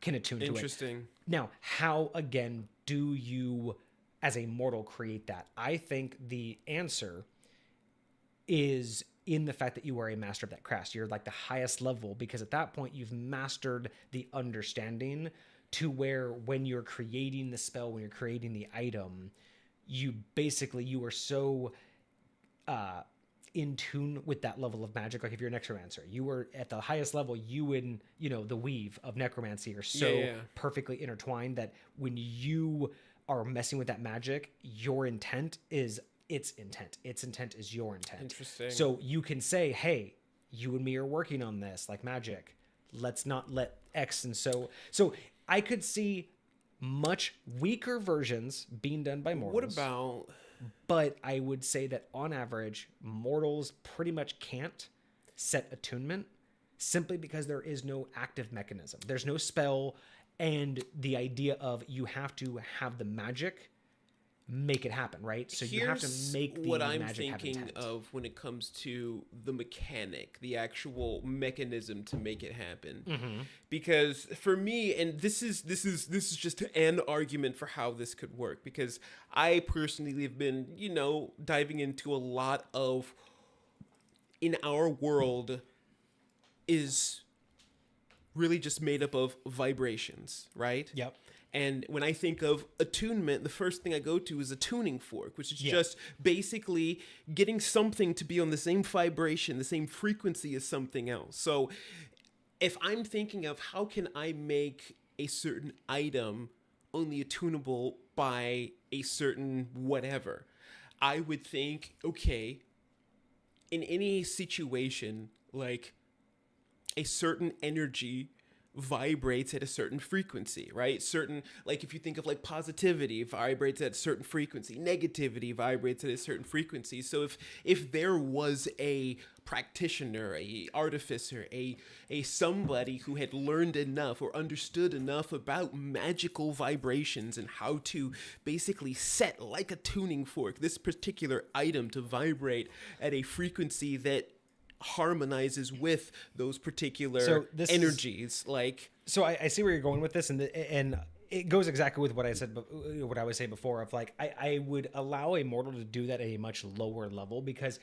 can attune to it. Interesting. Now, how again do you as a mortal create that? I think the answer is in the fact that you are a master of that craft. You're like the highest level, because at that point you've mastered the understanding to where when you're creating the spell, when you're creating the item, you are so in tune with that level of magic. Like if you're a necromancer, you were at the highest level, you and the weave of necromancy are so perfectly intertwined that when you are messing with that magic, your intent is its intent. Its intent is your intent. Interesting. So you can say, hey, you and me are working on this like magic. Let's not let X. And so I could see much weaker versions being done by mortals. What about... But I would say that on average, mortals pretty much can't set attunement simply because there is no active mechanism. There's no spell, and the idea of you have to have the magic make it happen, right? So you have to make the what I'm magic thinking have intent. of when it comes to the mechanic, the actual mechanism to make it happen. Mm-hmm. Because for me, and this is just an argument for how this could work, because I personally have been, diving into a lot of, in our world, is really just made up of vibrations, right? Yep. And when I think of attunement, the first thing I go to is a tuning fork, which is just basically getting something to be on the same vibration, the same frequency as something else. So if I'm thinking of how can I make a certain item only attunable by a certain whatever, I would think, okay, in any situation, like a certain energy vibrates at a certain frequency, right? Certain, like if you think of like positivity vibrates at a certain frequency, negativity vibrates at a certain frequency. So if there was a practitioner, a artificer, a somebody who had learned enough or understood enough about magical vibrations and how to basically set, like a tuning fork, this particular item to vibrate at a frequency that harmonizes with those particular energies. So I see where you're going with this, and it goes exactly with what I said, what I was saying before, of like I would allow a mortal to do that at a much lower level, because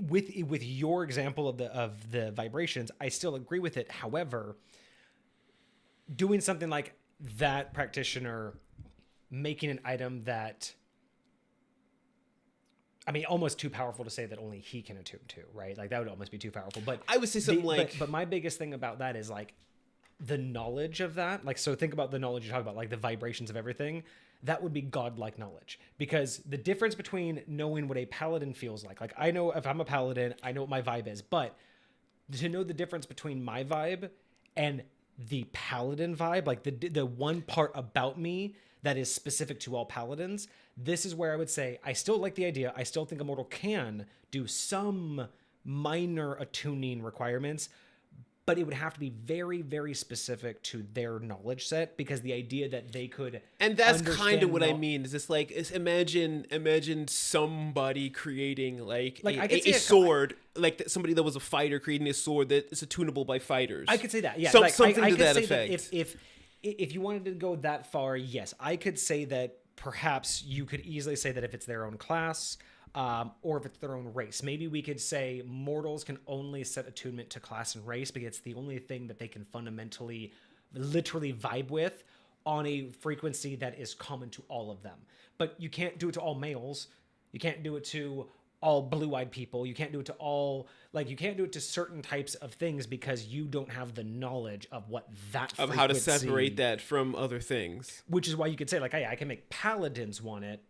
with your example of the vibrations, I still agree with it. However, doing something like that practitioner making an item that, I mean, almost too powerful to say that only he can attune to, right? Like that would almost be too powerful. But I would say something but my biggest thing about that is like the knowledge of that. Like, so think about the knowledge you talk about, like the vibrations of everything. That would be godlike knowledge, because the difference between knowing what a paladin feels like I know if I'm a paladin, I know what my vibe is, but to know the difference between my vibe and the paladin vibe, like the one part about me that is specific to all paladins, this is where I would say I still like the idea. I still think a mortal can do some minor attuning requirements, but it would have to be very, very specific to their knowledge set, because the idea that they could, and that's kind of what I mean, is this like, imagine somebody creating like a sword, like somebody that was a fighter creating a sword that is attunable by fighters. I could say that, yeah. Something I to could that say effect. That if you wanted to go that far, yes, I could say that perhaps you could easily say that if it's their own class, or if it's their own race. Maybe we could say mortals can only set attunement to class and race, because it's the only thing that they can fundamentally, literally vibe with on a frequency that is common to all of them. But you can't do it to all males. You can't do it to all blue-eyed people. You can't do it to all, like, you can't do it to certain types of things, because you don't have the knowledge of what that of how to separate that from other things. Which is why you could say, like, hey, I can make paladins want it,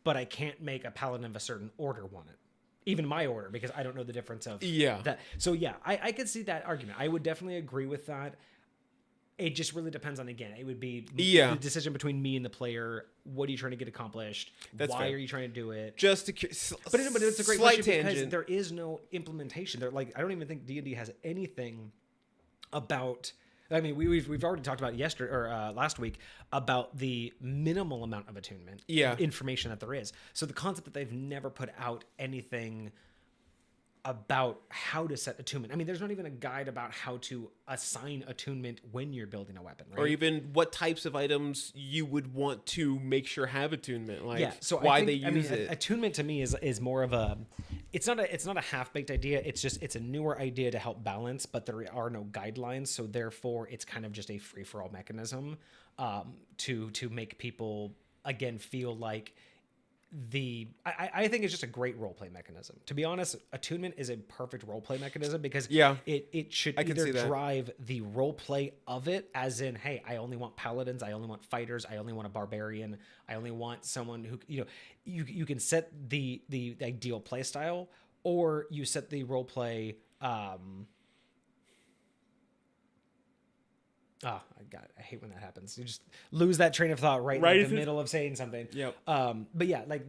but I can't make a paladin of a certain order want it. Even my order, because I don't know the difference of that. So yeah, I could see that argument. I would definitely agree with that. It just really depends on, again, it would be the decision between me and the player. What are you trying to get accomplished? Why fair. are you trying to do it? But it's a great slight question, tangent, because there is no implementation. There, like, I don't even think D&D has anything about. I mean, we've already talked about yesterday or last week about the minimal amount of attunement information that there is. So the concept that they've never put out anything about how to set attunement. I mean, there's not even a guide about how to assign attunement when you're building a weapon, right? Or even what types of items you would want to make sure have attunement, like so why they use it. Attunement to me is more of a, it's not a half-baked idea. It's a newer idea to help balance, but there are no guidelines, so therefore it's kind of just a free-for-all mechanism to make people again feel like I think it's just a great roleplay mechanism. To be honest, attunement is a perfect roleplay mechanism because it should either drive the roleplay of it, as in, hey, I only want paladins, I only want fighters, I only want a barbarian, I only want someone who, you can set the ideal play style, or you set the roleplay. I hate when that happens. You just lose that train of thought right in the middle of saying something. Yep. But yeah, like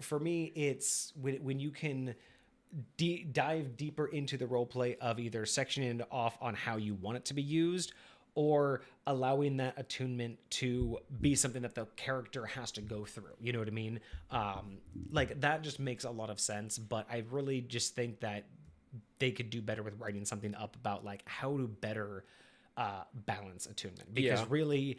for me, it's when you can dive deeper into the role play of either sectioning it off on how you want it to be used, or allowing that attunement to be something that the character has to go through. You know what I mean? Like that just makes a lot of sense. But I really just think that they could do better with writing something up about like how to better balance attunement, because really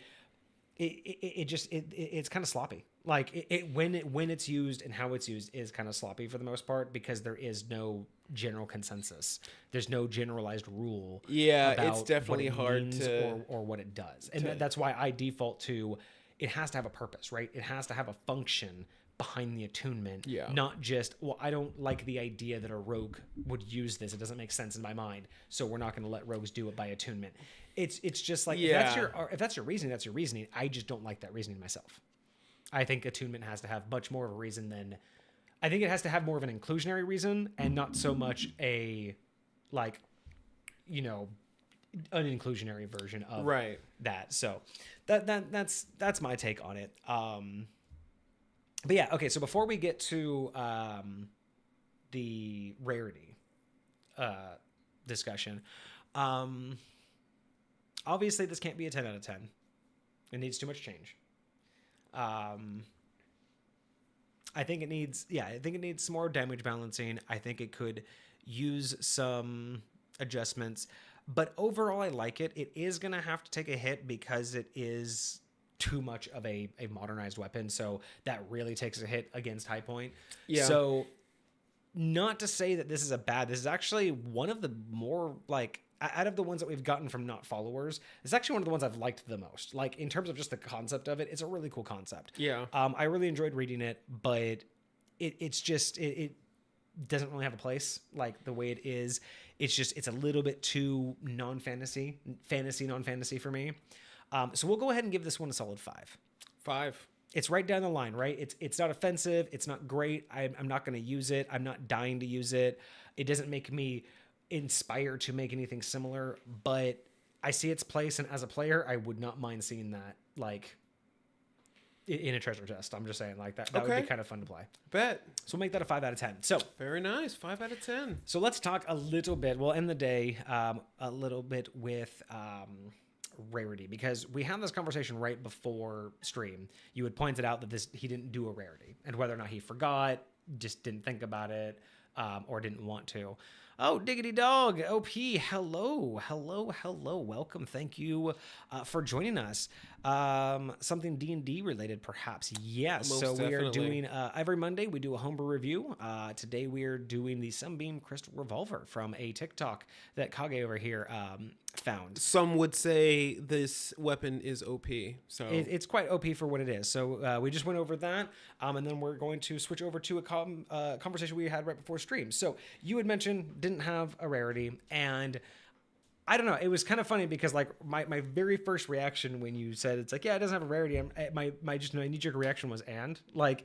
it's kind of sloppy. Like when it's used and how it's used is kind of sloppy for the most part, because there is no general consensus. There's no generalized rule. Yeah, about it's definitely what it hard means to or what it does, and that's why I default to it has to have a purpose, right? It has to have a function behind the attunement, not just, well, I don't like the idea that a rogue would use this, it doesn't make sense in my mind, so we're not going to let rogues do it by attunement. It's just like, if that's your reasoning, that's your reasoning. I just don't like that reasoning myself. I think attunement has to have much more of a reason than, I think it has to have more of an inclusionary reason and not so much a like, an inclusionary version of that. So that's my take on it. But yeah, okay, so before we get to the rarity discussion, obviously this can't be a 10 out of 10. It needs too much change. I think it needs some more damage balancing. I think it could use some adjustments. But overall, I like it. It is going to have to take a hit because it is too much of a modernized weapon, so that really takes a hit against High Point. So not to say that this is actually one of the more, like, out of the ones that we've gotten from not followers, it's actually one of the ones I've liked the most. Like, in terms of just the concept of it, it's a really cool concept. I really enjoyed reading it, but it doesn't really have a place like the way it is. It's a little bit too non-fantasy for me. So we'll go ahead and give this one a solid 5. 5. It's right down the line, right? It's not offensive. It's not great. I'm not going to use it. I'm not dying to use it. It doesn't make me inspired to make anything similar, but I see its place. And as a player, I would not mind seeing that, like, in a treasure chest. I'm just saying, like, that would be kind of fun to play. Bet. So we'll make that a 5 out of 10. So very nice. 5 out of 10. So let's talk a little bit. We'll end the day a little bit with rarity, because we had this conversation right before stream. You had pointed out that he didn't do a rarity, and whether or not he forgot, just didn't think about it, or didn't want to. Oh, Diggity Dog, OP, hello. Welcome. Thank you for joining us. Something D&D related, perhaps. Yes. Most so we definitely. are doing, every Monday, we do a homebrew review. Today we are doing the Sunbeam Crystal Revolver from a TikTok that Kage over here found. Some would say this weapon is OP. So it's quite OP for what it is. So we just went over that, and then we're going to switch over to a conversation we had right before stream. So you had mentioned didn't have a rarity, and I don't know, it was kind of funny because, like, my very first reaction when you said it's like, yeah, it doesn't have a rarity, my knee-jerk reaction was like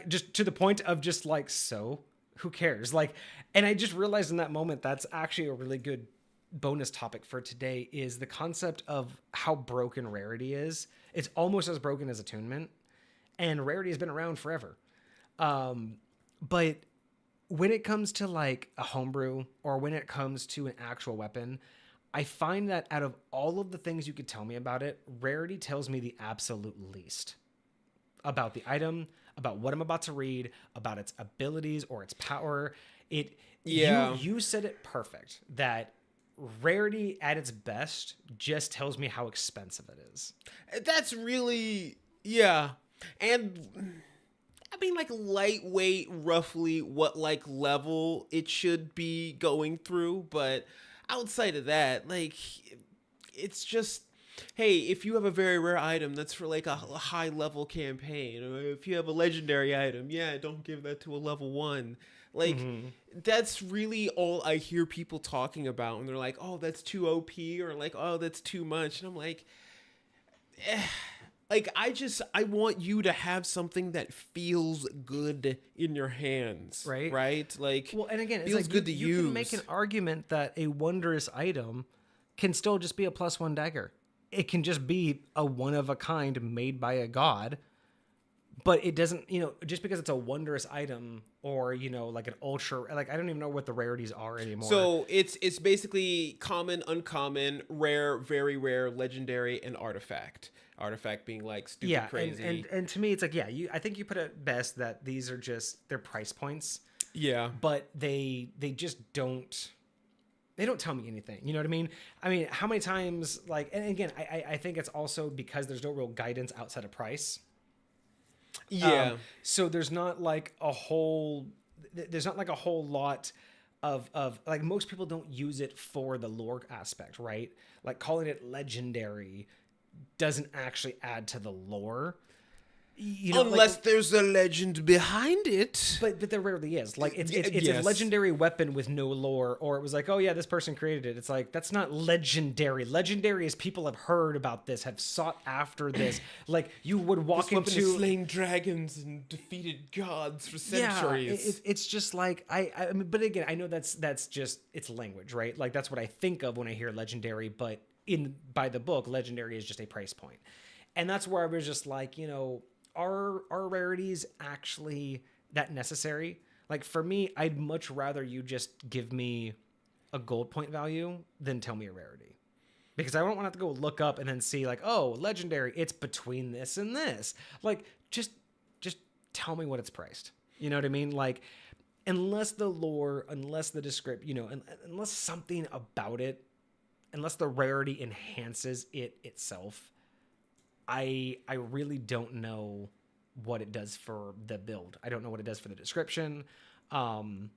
just to the point of just like, so who cares? Like, and I just realized in that moment that's actually a really good bonus topic for today, is the concept of how broken rarity is. It's almost as broken as attunement, and rarity has been around forever. But when it comes to like a homebrew, or when it comes to an actual weapon, I find that out of all of the things you could tell me about it, rarity tells me the absolute least about the item, about what I'm about to read, about its abilities or its power. You said it perfect, that rarity at its best just tells me how expensive it is. That's really, and I mean, like lightweight, roughly what like level it should be going through, but outside of that, like it's just hey, if you have a very rare item that's for like a high level campaign, or if you have a legendary item, yeah, don't give that to a level 1. Like that's really all I hear people talking about when they're like, "Oh, that's too OP," or like, "Oh, that's too much." And I'm like, like I want you to have something that feels good in your hands, Right. right? Like, Well, and again, it's feels like good to you use. can make an argument that a wondrous item can still just be a +1 dagger. It can just be a one of a kind made by a god, but it doesn't, just because it's a wondrous item or, like an ultra, like I don't even know what the rarities are anymore. So it's basically common, uncommon, rare, very rare, legendary, and artifact. Artifact being like stupid crazy. And to me, it's like, I think you put it best that these are just their price points, Yeah. but they just don't. They don't tell me anything. You know what I mean? I mean, how many times, like, and again, I think it's also because there's no real guidance outside of price. Yeah. So there's not like a whole lot of like, most people don't use it for the lore aspect, right? Like calling it legendary doesn't actually add to the lore. Unless like, there's a legend behind it. But there rarely is. Like it's yes. a legendary weapon with no lore, or it was like, oh yeah, this person created it. It's like, that's not legendary. Legendary is people have heard about this, have sought after this. Like you would walk this into has slain dragons and defeated gods for centuries. It's just like I mean, but again, I know that's just it's language, right? Like that's what I think of when I hear legendary, but by the book, legendary is just a price point. And that's where I was just like, are rarities actually that necessary? Like for me, I'd much rather you just give me a gold point value than tell me a rarity, because I don't want to have to go look up and then see like, oh, legendary, it's between this and this. Like just tell me what it's priced. You know what I mean? Like unless the lore, unless the description, unless something about it, unless the rarity enhances it itself, I really don't know what it does for the build. I don't know what it does for the description. And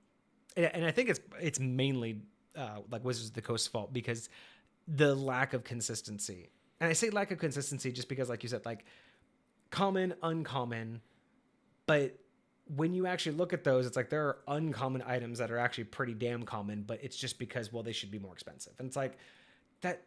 I think it's mainly like Wizards of the Coast's fault, because the lack of consistency. And I say lack of consistency just because, like you said, like common, uncommon, but when you actually look at those, it's like there are uncommon items that are actually pretty damn common, but it's just because, well, they should be more expensive. And it's like that.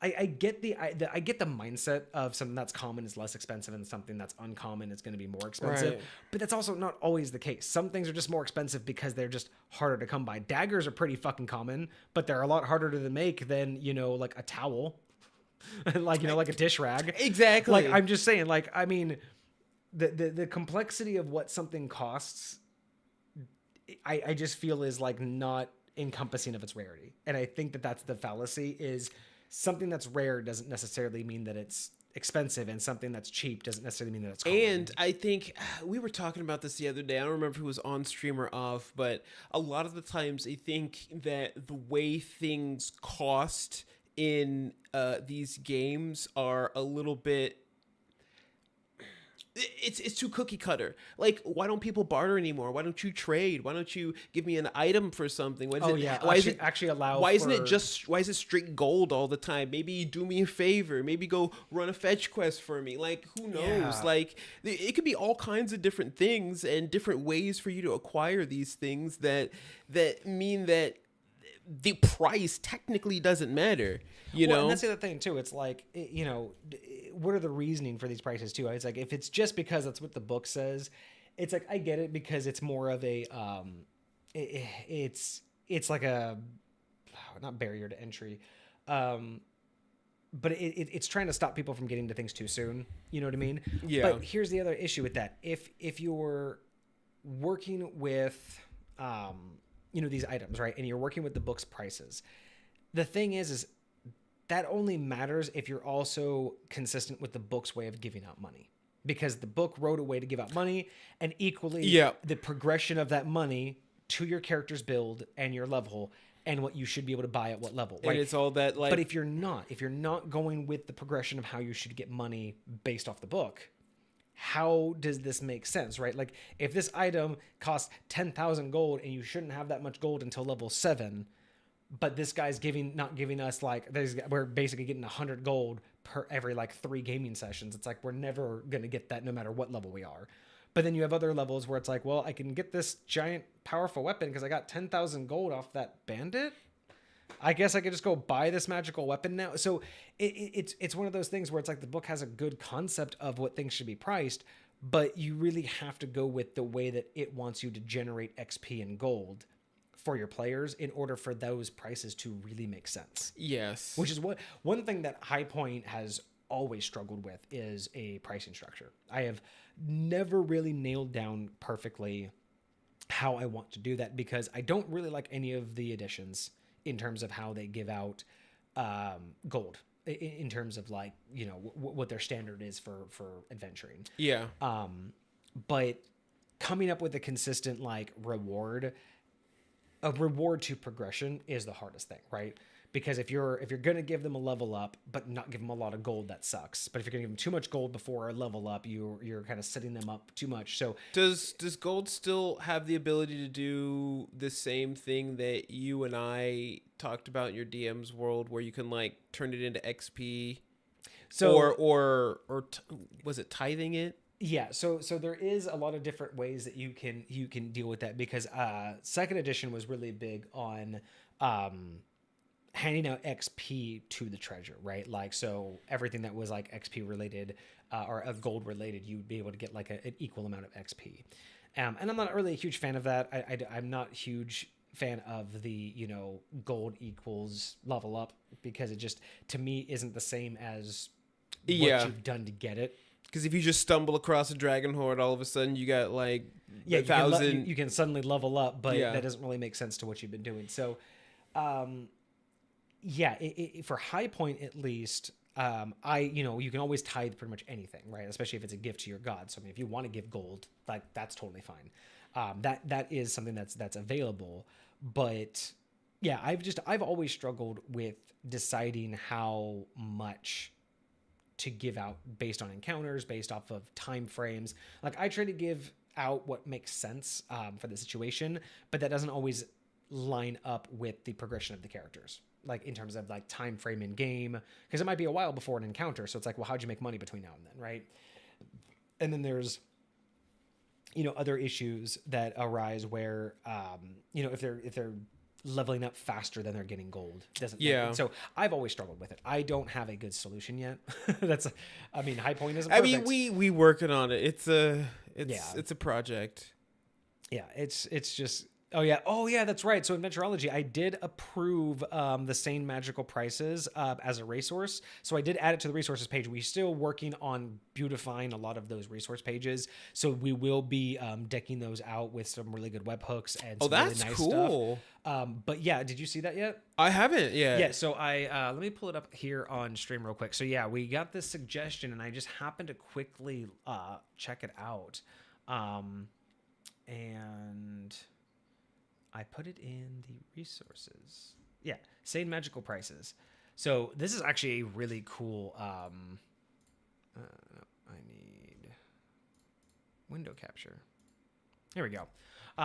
I get the mindset of something that's common is less expensive and something that's uncommon is going to be more expensive. Right. But that's also not always the case. Some things are just more expensive because they're just harder to come by. Daggers are pretty fucking common, but they're a lot harder to make than, like a towel, like, like a dish rag. Exactly. Like, I'm just saying, like, I mean, the complexity of what something costs, I just feel is like not encompassing of its rarity. And I think that's the fallacy is, something that's rare doesn't necessarily mean that it's expensive, and something that's cheap doesn't necessarily mean that it's common. And I think we were talking about this the other day. I don't remember who was on stream or off, but a lot of the times I think that the way things cost in these games are a little bit, it's too cookie cutter. Like, why don't people barter anymore? Why don't you trade? Why don't you give me an item for something? Why is it actually allow? Why isn't it straight gold all the time? Maybe you do me a favor. Maybe go run a fetch quest for me. Like, who knows? Yeah. Like, it could be all kinds of different things and different ways for you to acquire these things that mean that the price technically doesn't matter. You know, and that's the other thing too. It's like, what are the reasoning for these prices too? It's like, if it's just because that's what the book says, it's like, I get it, because it's more of a it's like a not barrier to entry, but it's trying to stop people from getting to things too soon. You know what I mean? Yeah. But here's the other issue with that: if you're working with these items, right, and you're working with the book's prices, the thing is that only matters if you're also consistent with the book's way of giving out money, because the book wrote a way to give out money, and equally the progression of that money to your character's build and your level and what you should be able to buy at what level. Right? And it's all that, like, but if you're not going with the progression of how you should get money based off the book, how does this make sense, right? Like if this item costs 10,000 gold and you shouldn't have that much gold until level 7, but this guy's not giving us like, we're basically getting 100 gold per every like 3 gaming sessions. It's like we're never going to get that no matter what level we are. But then you have other levels where it's like, well, I can get this giant powerful weapon because I got 10,000 gold off that bandit. I guess I could just go buy this magical weapon now. So it's one of those things where it's like the book has a good concept of what things should be priced, but you really have to go with the way that it wants you to generate XP and gold for your players in order for those prices to really make sense. Yes. Which is one thing that High Point has always struggled with is a pricing structure. I have never really nailed down perfectly how I want to do that because I don't really like any of the editions in terms of how they give out gold in terms of like, you know, what their standard is for adventuring. Yeah. But coming up with a consistent like reward to progression is the hardest thing, right? Because if you're going to give them a level up but not give them a lot of gold, that sucks. But if you're going to give them too much gold before a level up, you're kind of setting them up too much. So does gold still have the ability to do the same thing that you and I talked about in your DM's world, where you can like turn it into XP? So or was it tithing it? Yeah, so there is a lot of different ways that you can deal with that because second edition was really big on handing out XP to the treasure, right? Like, so everything that was like XP related or gold related, you would be able to get like an equal amount of XP. And I'm not really a huge fan of that. I'm not a huge fan of the, you know, gold equals level up because it just, to me, isn't the same as what you've done to get it. Because if you just stumble across a dragon horde, all of a sudden you got like 1,000. You can suddenly level up, but that doesn't really make sense to what you've been doing. So, for High Point at least, you can always tithe pretty much anything, right? Especially if it's a gift to your god. So I mean, if you want to give gold, like that's totally fine. That is something that's available. But yeah, I've always struggled with deciding how much to give out based on encounters, based off of time frames. Like I try to give out what makes sense for the situation, but that doesn't always line up with the progression of the characters, like in terms of like time frame in game, because it might be a while before an encounter. So it's like, well, how'd you make money between now and then, right? And then there's, you know, other issues that arise where, you know, if they're leveling up faster than they're getting gold. So I've always struggled with it. I don't have a good solution yet. High Point isn't perfect. I mean, we working on it. It's a project. Yeah, it's just Oh yeah, that's right. So in Venturology, I did approve the sane magical prices as a resource. So I did add it to the resources page. We're still working on beautifying a lot of those resource pages. So we will be decking those out with some really good webhooks and some really nice cool stuff. But yeah, did you see that yet? I haven't yet. Yeah, so I let me pull it up here on stream real quick. So yeah, we got this suggestion and I just happened to quickly check it out. And I put it in the resources. Yeah, sane magical prices. So this is actually a really cool. I need window capture. Here we go.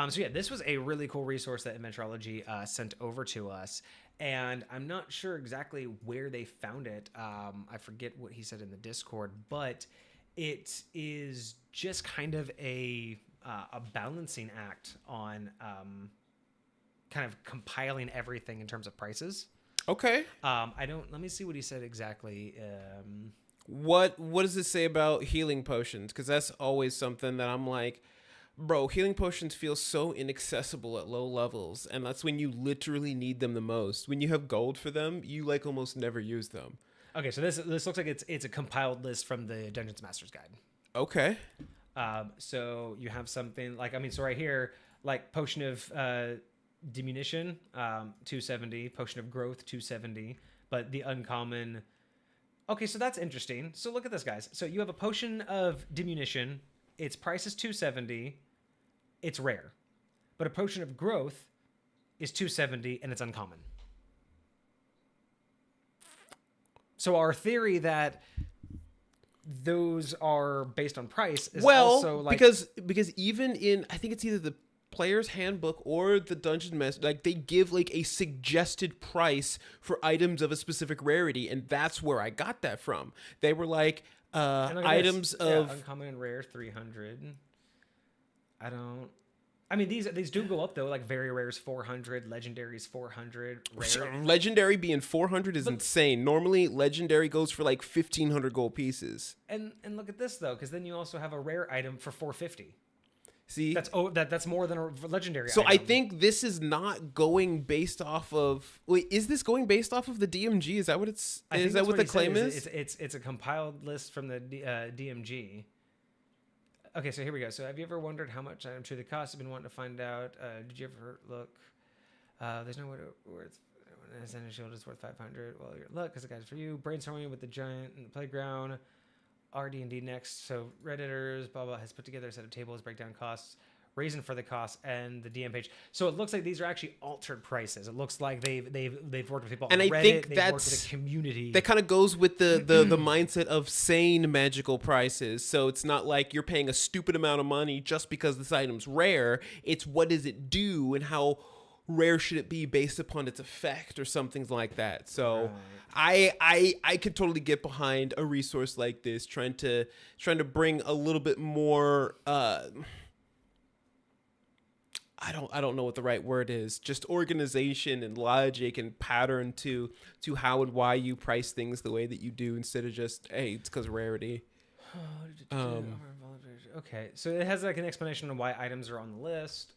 So yeah, this was a really cool resource that Inventorology sent over to us, and I'm not sure exactly where they found it. I forget what he said in the Discord, but it is just kind of a balancing act on kind of compiling everything in terms of prices. Okay. Let me see what he said exactly. What does it say about healing potions? Because that's always something that I'm like, bro, healing potions feel so inaccessible at low levels, and that's when you literally need them the most. When you have gold for them, you like almost never use them. Okay, so this looks like it's a compiled list from the Dungeons Master's Guide. Okay. So you have something like, so right here, like potion of diminution, 270, potion of growth, 270, but the uncommon. Okay, so that's interesting. So look at this, guys. So you have a potion of diminution. Its price is 270. It's rare. But a potion of growth is 270 and it's uncommon. So our theory that those are based on price is Well, also like because even in, I think it's either the player's handbook or the dungeon master, like they give like a suggested price for items of a specific rarity, and that's where I got that from. They were like and look at items this. Yeah, of uncommon and rare 300. I don't. I mean, these do go up though. Like very rares 400, legendaries 400, rare. legendary being 400 is insane. Normally legendary goes for like 1500 gold pieces. And look at this though, because then you also have a rare item for 450. See, That's more than a legendary. so item. I think this is not going based off of. Wait, is this going based off of the DMG? Is that what it's? Is that what the claim is? It's a compiled list from the DMG. Okay, so here we go. So have you ever wondered how much item truly costs? I've been wanting to find out. Did you ever look? There's no way to worth. An shield is worth 500. Well, your luck, because the guy's for you. Brainstorming with the giant in the playground. RD&D next. So Redditors, blah, blah, has put together a set of tables, breakdown costs, reason for the costs, and the DM page. So it looks like these are actually altered prices. It looks like they've worked with people on And I Reddit. think they've that's worked with a community. that kind of goes with the mindset of sane magical prices. So it's not like you're paying a stupid amount of money just because this item's rare. It's what does it do and how rare should it be based upon its effect or something like that. So I could totally get behind a resource like this, trying to bring a little bit more I don't know what the right word is, just organization and logic and pattern to how and why you price things the way that you do, instead of just, hey, it's because of rarity. Okay, so it has like an explanation of why items are on the list.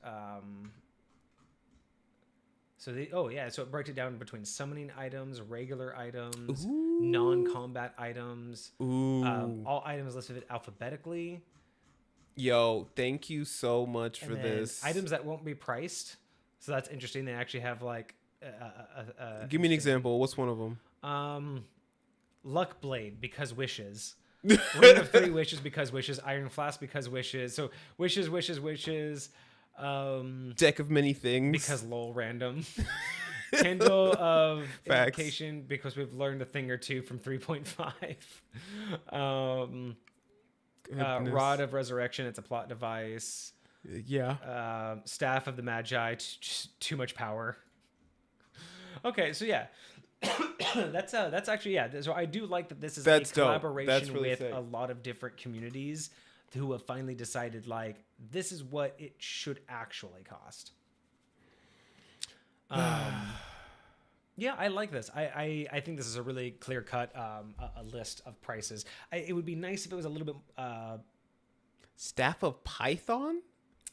So it breaks it down between summoning items, regular items, non-combat items. All items listed alphabetically. Yo, thank you so much for then this. Items that won't be priced. So that's interesting. They actually have like give me an example. What's one of them? Luck Blade because wishes. Ring of 3 wishes because wishes. Iron Flask because wishes. So wishes. Deck of many things because lol random. Candle of Facts. Invocation because we've learned a thing or two from 3.5. Rod of Resurrection, it's a plot device. Yeah. Staff of the Magi, too much power. Okay, so yeah. that's actually, yeah. So I do like that this is a collaboration really with sick. a lot of different communities who have finally decided, like, this is what it should actually cost. Yeah, I like this. I think this is a really clear cut a list of prices. It would be nice if it was a little bit. Staff of Python?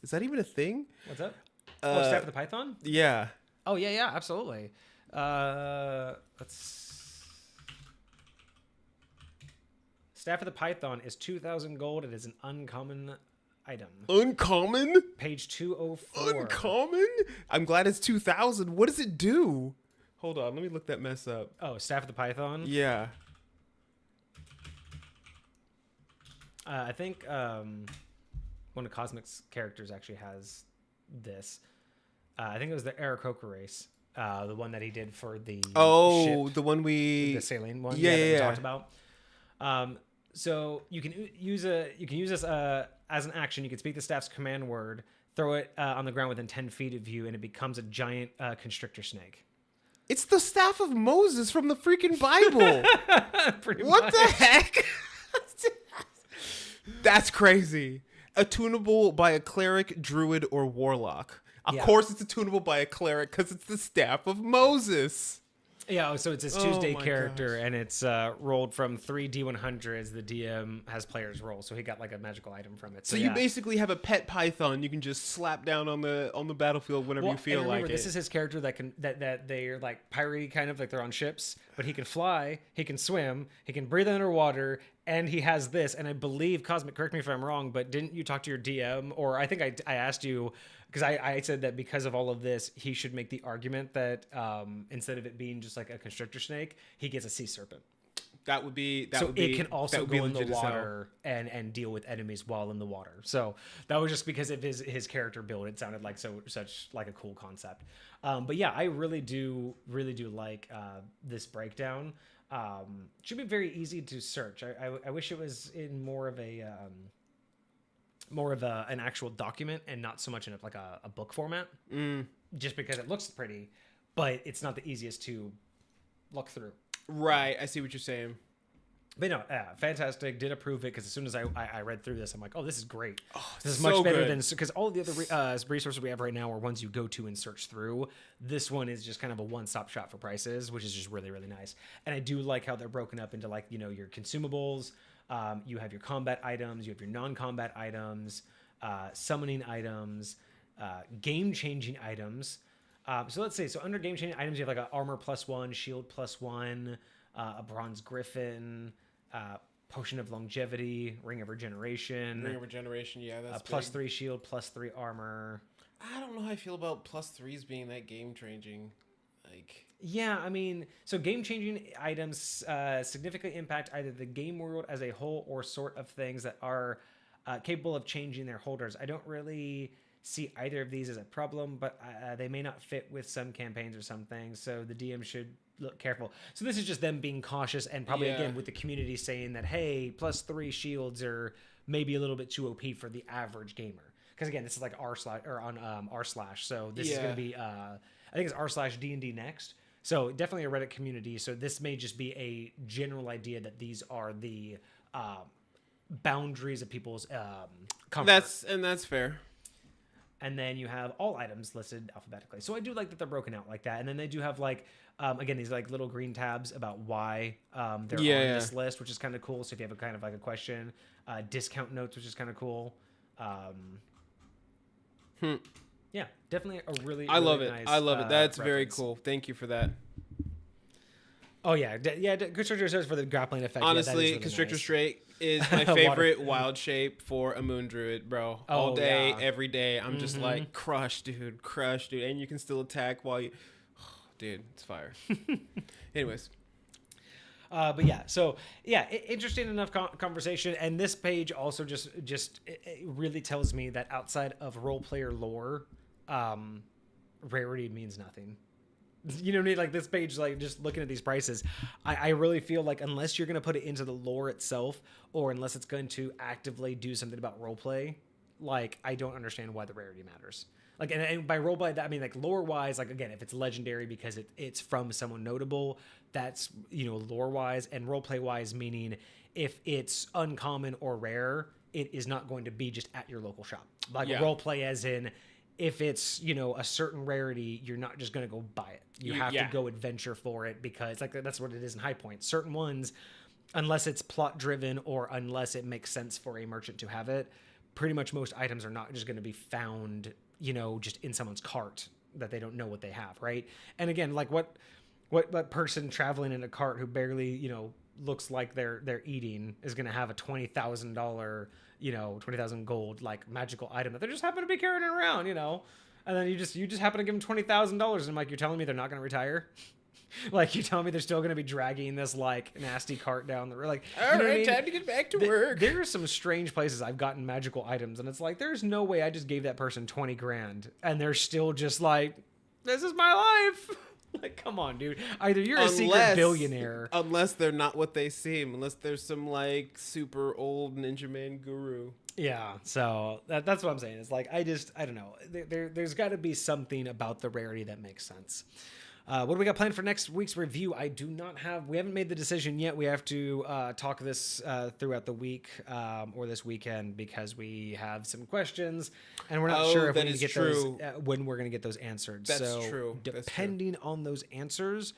Is that even a thing? What's up? Staff of the Python? Yeah. Oh yeah, absolutely. Let's. Staff of the Python is 2,000 gold. It is an uncommon item. Uncommon? Page 204. Uncommon? I'm glad it's 2,000. What does it do? Hold on, let me look that mess up. Oh, Staff of the Python? Yeah. I think one of Cosmic's characters actually has this. I think it was the Aarakocra race. The one that he did for the ship, the one the saline one that we talked about. So you can use this as an action. You can speak the staff's command word, throw it on the ground within 10 feet of you, and it becomes a giant constrictor snake. It's the staff of Moses from the freaking Bible. What much. the heck? That's crazy. Attunable by a cleric, druid, or warlock. Of course it's attunable by a cleric because it's the staff of Moses. Yeah, so it's his Tuesday my character, and it's rolled from 3 D100s. The DM has players roll, so he got like a magical item from it. So you basically have a pet python you can just slap down on the battlefield whenever you feel like it. This is his character that they're like piratey, kind of like they're on ships, but he can fly, he can swim, he can breathe underwater, and he has this. And I believe, Cosmic, correct me if I'm wrong, but didn't you talk to your DM, or I think I asked you, because I said that because of all of this, he should make the argument that instead of it being just like a constrictor snake, he gets a sea serpent. It can also go in the water and deal with enemies while in the water. So that was just because of his character build. It sounded like such like a cool concept. But yeah, I really do like this breakdown. Should be very easy to search. I wish it was in more of an actual document and not so much in a book format. Just because it looks pretty, but it's not the easiest to look through. Right, I see what you're saying. But no, fantastic. Did approve it because as soon as I read through this, I'm like, oh, this is great. Oh, this is so much better good. than, because all the other resources we have right now are ones you go to and search through. This one is just kind of a one-stop shop for prices, which is just really, really nice. And I do like how they're broken up into your consumables. You have your combat items, you have your non-combat items, summoning items, game-changing items. So let's see. So under game-changing items, you have an armor +1, shield +1, a bronze griffin, potion of longevity, ring of regeneration. Yeah, that's +3 shield, +3 armor. I don't know how I feel about +3s being that game-changing. Yeah, I mean, so game-changing items significantly impact either the game world as a whole or sort of things that are capable of changing their holders. I don't really see either of these as a problem, but they may not fit with some campaigns or some things, so the DM should look careful. So this is just them being cautious, and probably again with the community saying that, hey, +3 shields are maybe a little bit too OP for the average gamer. Because again, this is like r/, so this is going to be I think it's r/D&D next. So definitely a Reddit community. So this may just be a general idea that these are the boundaries of people's comfort. That's fair. And then you have all items listed alphabetically. So I do like that they're broken out like that. And then they do have again, these little green tabs about why they're on this list, which is kind of cool. So if you have a question, discount notes, which is kind of cool. Yeah, definitely a really, I love really it. nice, I love it. That's very reference. cool. Thank you for that. Oh yeah, Constrictor says for the grappling effect. Honestly, really Constrictor nice. Straight is my favorite wild shape for a Moon Druid, bro. All day, every day. I'm just like, crush, dude. And you can still attack while you... dude, it's fire. Anyways. But yeah, so yeah, interesting enough conversation. And this page also just it really tells me that outside of role player lore, rarity means nothing. You know what I mean? Like this page, just looking at these prices, I really feel like unless you're going to put it into the lore itself, or unless it's going to actively do something about roleplay, I don't understand why the rarity matters. And by roleplay, I mean lore wise, again, if it's legendary because it's from someone notable, that's lore wise, and roleplay wise, meaning if it's uncommon or rare, it is not going to be just at your local shop. Roleplay as in, if it's, a certain rarity, you're not just going to go buy it. You have to go adventure for it, because that's what it is in High Point. Certain ones, unless it's plot driven or unless it makes sense for a merchant to have it, pretty much most items are not just going to be found, just in someone's cart that they don't know what they have. Right. And again, what person traveling in a cart who barely, looks like they're eating is going to have a $20,000, 20,000 gold, magical item that they just happen to be carrying around, and then you just happen to give them $20,000 and you're telling me they're not going to retire. You're telling me they're still going to be dragging this nasty cart down the road. All right, time to get back to work. There are some strange places I've gotten magical items, and it's there's no way I just gave that person 20 grand and they're still just this is my life. Come on, dude. Either you're a secret billionaire. Unless they're not what they seem. Unless there's some, super old Ninja Man guru. Yeah, so that's what I'm saying. It's I don't know. There's got to be something about the rarity that makes sense. What do we got planned for next week's review? We haven't made the decision yet. We have to talk this throughout the week or this weekend, because we have some questions and we're not sure if we need to get those, when we're going to get those answered. That's true. Depending on those answers,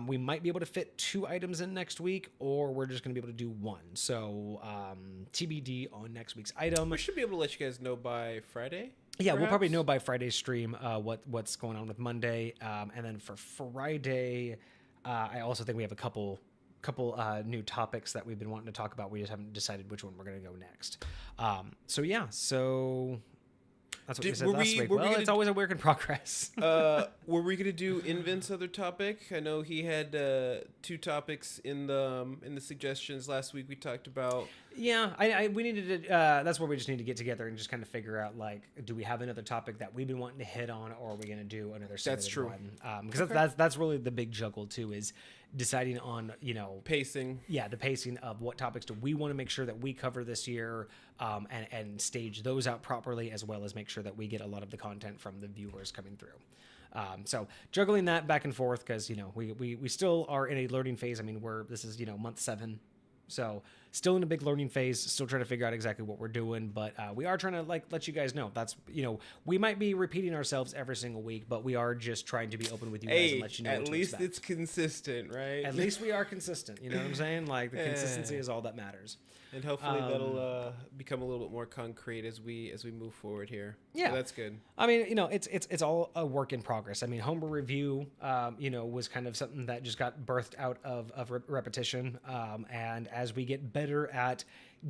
we might be able to fit 2 items in next week, or we're just going to be able to do 1. So TBD on next week's item. We should be able to let you guys know by Friday. Yeah, perhaps? We'll probably know by Friday's stream what's going on with Monday, and then for Friday, I also think we have a couple new topics that we've been wanting to talk about. We just haven't decided which one we're going to go next. So that's what we said last week. Well, it's always a work in progress. Were we going to do Invent's other topic? I know he had 2 topics in the suggestions last week. We talked about Yeah, we needed to. That's where we just need to get together and just kind of figure out, like, do we have another topic that we've been wanting to hit on, or are we going to do another That's submitted true. one? Because that's really the big juggle too, is deciding on, Pacing. yeah, the pacing of what topics do we want to make sure that we cover this year, and stage those out properly, as well as make sure that we get a lot of the content from the viewers coming through. So juggling that back and forth, because we still are in a learning phase. I mean, this is month 7. So still in a big learning phase, still trying to figure out exactly what we're doing, but we are trying to let you guys know. That's, we might be repeating ourselves every single week, but we are just trying to be open with you guys and let you know what to expect. At least it's consistent, right? At least we are consistent. You know what I'm saying? Like, the consistency is all that matters. And hopefully that'll become a little bit more concrete as we move forward here. Yeah, so that's good. I mean, it's all a work in progress. I mean, Homebrew Review, was kind of something that just got birthed out of repetition. And as we get better at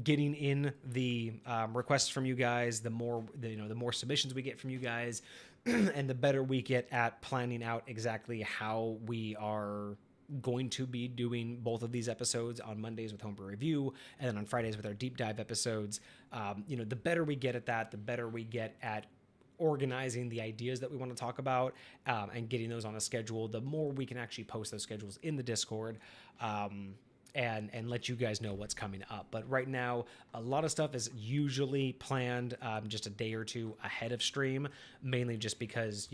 getting in the requests from you guys, the more submissions we get from you guys, and the better we get at planning out exactly how we are going to be doing both of these episodes on Mondays with Homebrew Review, and then on Fridays with our deep dive episodes. The better we get at that, the better we get at organizing the ideas that we want to talk about, and getting those on a schedule, the more we can actually post those schedules in the Discord, and let you guys know what's coming up. But right now, a lot of stuff is usually planned just a day or two ahead of stream, mainly just because,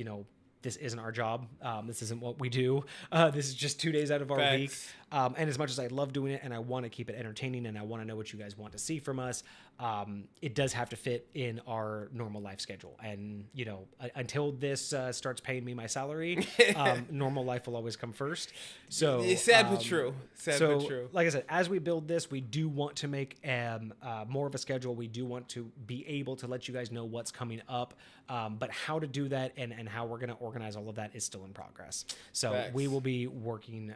this isn't our job. This isn't what we do. This is just 2 days out of our week. And as much as I love doing it and I want to keep it entertaining and I want to know what you guys want to see from us, it does have to fit in our normal life schedule. And, until this starts paying me my salary, normal life will always come first. So sad but true. Sad but true. Like I said, as we build this, we do want to make more of a schedule. We do want to be able to let you guys know what's coming up. But how to do that and how we're going to organize all of that is still in progress. So Facts. we will be working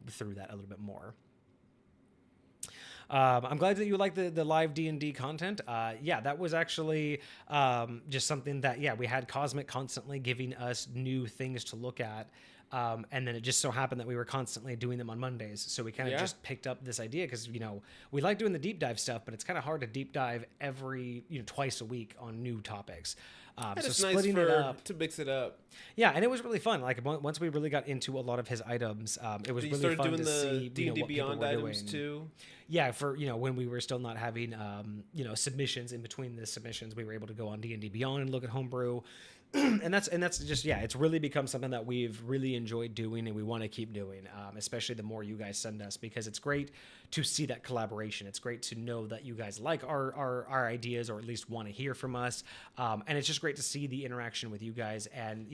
through that a little bit more. I'm glad that you like the live D&D content. That was actually just something that, we had Cosmic constantly giving us new things to look at. And then it just so happened that we were constantly doing them on Mondays. So we kind of just picked up this idea because, we like doing the deep dive stuff, but it's kind of hard to deep dive every, twice a week on new topics. So splitting it up to mix it up. Yeah, and it was really fun. Like once we really got into a lot of his items, it was really fun to see D&D what Beyond people were items doing. too. Yeah, for when we were still not having submissions in between the submissions, we were able to go on D&D Beyond and look at Homebrew. And that's just, it's really become something that we've really enjoyed doing and we want to keep doing, especially the more you guys send us, because it's great to see that collaboration. It's great to know that you guys like our ideas, or at least want to hear from us. And it's just great to see the interaction with you guys. And,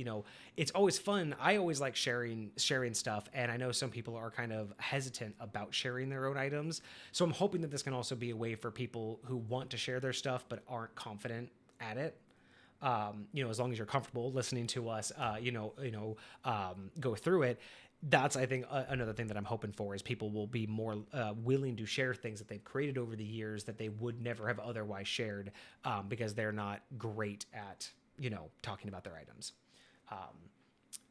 it's always fun. I always like sharing stuff. And I know some people are kind of hesitant about sharing their own items. So I'm hoping that this can also be a way for people who want to share their stuff, but aren't confident at it. As long as you're comfortable listening to us, go through it. That's, I think, another thing that I'm hoping for is people will be more willing to share things that they've created over the years that they would never have otherwise shared, because they're not great at, talking about their items.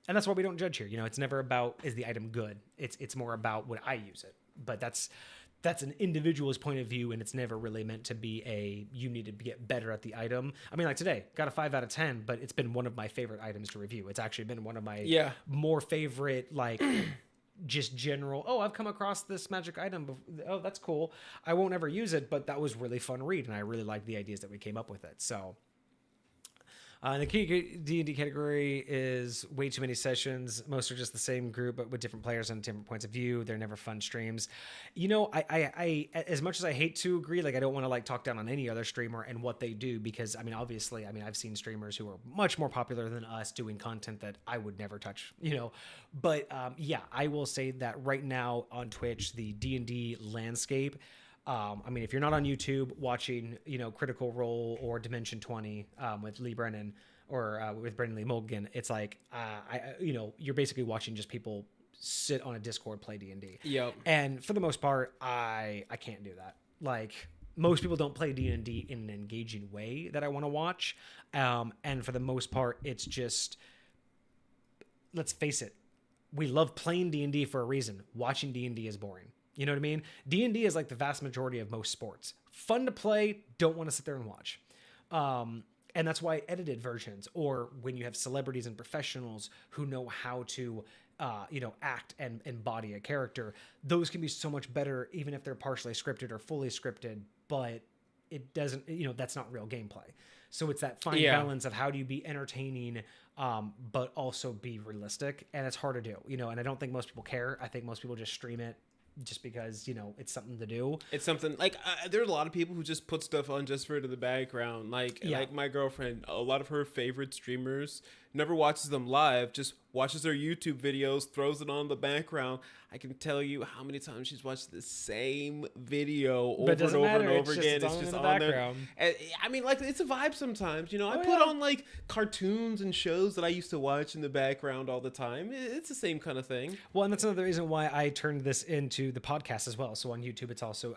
And that's why we don't judge here. It's never about, is the item good? It's more about, would I use it? But that's an individual's point of view, and it's never really meant to be you need to get better at the item. I mean, like today, got a 5 out of 10, but it's been one of my favorite items to review. It's actually been one of my more favorite, like, just general, I've come across this magic item before. Oh, that's cool. I won't ever use it, but that was really fun read, and I really liked the ideas that we came up with it. So the key D&D category is way too many sessions. Most are just the same group, but with different players and different points of view. They're never fun streams. I as much as I hate to agree, like, I don't want to talk down on any other streamer and what they do, because obviously, I've seen streamers who are much more popular than us doing content that I would never touch, But I will say that right now on Twitch, the D&D landscape, if you're not on YouTube watching, Critical Role or Dimension 20 with Lee Brennan or with Brendan Lee Mulligan, it's like, you're basically watching just people sit on a Discord play D&D. Yep. And for the most part, I can't do that. Like, most people don't play D&D in an engaging way that I want to watch. And for the most part, it's just, let's face it, we love playing D&D for a reason. Watching D&D is boring. You know what I mean? D&D is like the vast majority of most sports. Fun to play, don't want to sit there and watch. And that's why edited versions, or when you have celebrities and professionals who know how to, act and embody a character, those can be so much better, even if they're partially scripted or fully scripted, but it doesn't, that's not real gameplay. So it's that fine balance of how do you be entertaining, but also be realistic. And it's hard to do, and I don't think most people care. I think most people just stream it just because, it's something to do. It's something like there are a lot of people who just put stuff on just for it in the background. Like my girlfriend, a lot of her favorite streamers never watches them live, just watches their YouTube videos, throws it on the background. I can tell you how many times she's watched the same video over and over and over again. It's just on there. And, I mean, like, it's a vibe sometimes. I put on like cartoons and shows that I used to watch in the background all the time. It's the same kind of thing. Well, and that's another reason why I turned this into the podcast as well. So on YouTube, it's also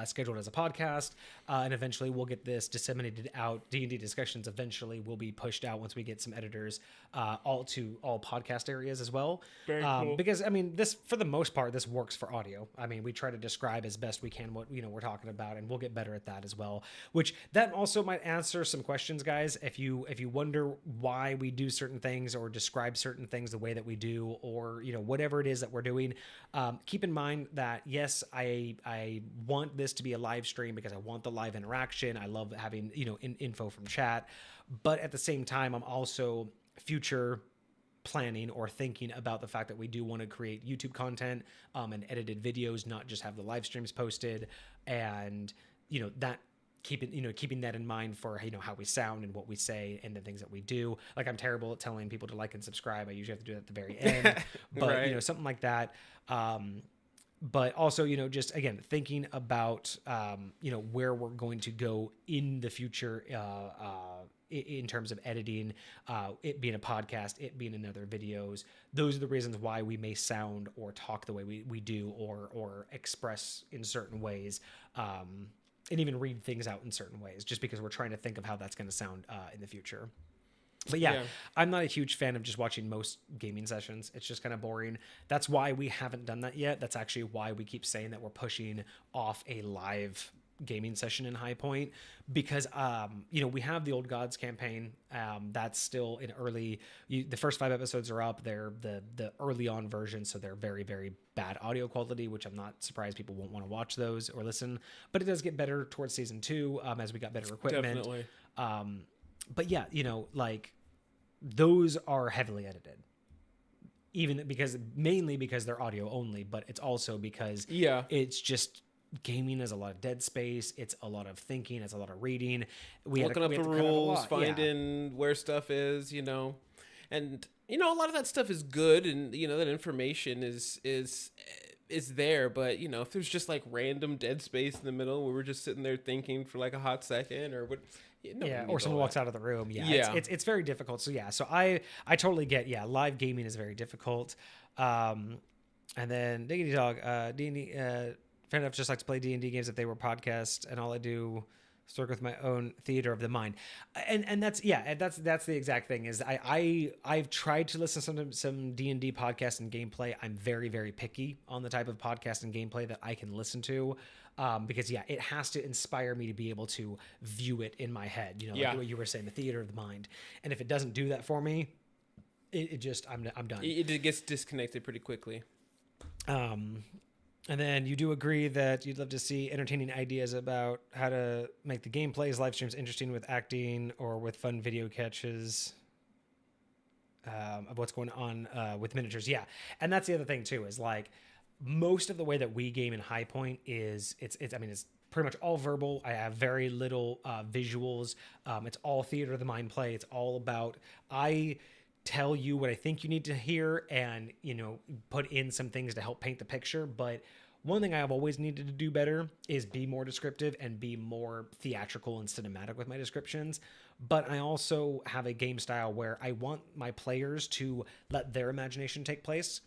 scheduled as a podcast, and eventually we'll get this disseminated out. D&D discussions eventually will be pushed out once we get some editors all podcast areas as well. Very cool. Because I mean, this, for the most part, this works for audio. I mean, we try to describe as best we can what we're talking about, and we'll get better at that as well. Which that also might answer some questions, guys. If you wonder why we do certain things or describe certain things the way that we do, or whatever it is that we're doing, keep in mind that yes, I want this to be a live stream because I want the live interaction. I love having info from chat, but at the same time, I'm also future planning or thinking about the fact that we do want to create YouTube content and edited videos, not just have the live streams posted, and that keeping that in mind for how we sound and what we say and the things that we do. Like, I'm terrible at telling people to like and subscribe. I usually have to do that at the very end, but right. Something like that. But also, just again, thinking about, where we're going to go in the future in terms of editing, it being a podcast, it being in other videos. Those are the reasons why we may sound or talk the way we do, or express in certain ways, and even read things out in certain ways, just because we're trying to think of how that's going to sound in the future. But yeah, I'm not a huge fan of just watching most gaming sessions. It's just kind of boring. That's why we haven't done that yet. That's actually why we keep saying that we're pushing off a live gaming session in High Point, because we have the Old Gods campaign that's still in early. The first 5 episodes are up. They're the early on version, so they're very, very bad audio quality, which I'm not surprised people won't want to watch those or listen. But it does get better towards season 2 as we got better equipment. Definitely. But yeah, like, those are heavily edited, mainly because they're audio only, but it's also because it's just, gaming is a lot of dead space. It's a lot of thinking. It's a lot of reading. Looking up the rules, finding where stuff is, and a lot of that stuff is good, and that information is there. But if there's just like random dead space in the middle where we're just sitting there thinking for like a hot second, or what. Or someone walks out of the room. It's very difficult. So I totally get. Live gaming is very difficult. And then Diggity Dog, D&D, fair enough. Just like to play D&D games if they were podcasts, and all I do is work with my own theater of the mind. And that's the exact thing. Is I've tried to listen to some D&D podcasts and gameplay. I'm very, very picky on the type of podcast and gameplay that I can listen to. Because it has to inspire me to be able to view it in my head, like what you were saying, the theater of the mind. And if it doesn't do that for me, it just, I'm done. It gets disconnected pretty quickly. And then you do agree that you'd love to see entertaining ideas about how to make the gameplays, live streams interesting with acting or with fun video catches of what's going on with miniatures. Yeah. And that's the other thing too, is like, most of the way that we game in High Point is it's pretty much all verbal. I have very little visuals. It's all theater of the mind play. It's all about, I tell you what I think you need to hear, and put in some things to help paint the picture. But one thing I've always needed to do better is be more descriptive and be more theatrical and cinematic with my descriptions. But I also have a game style where I want my players to let their imagination take place.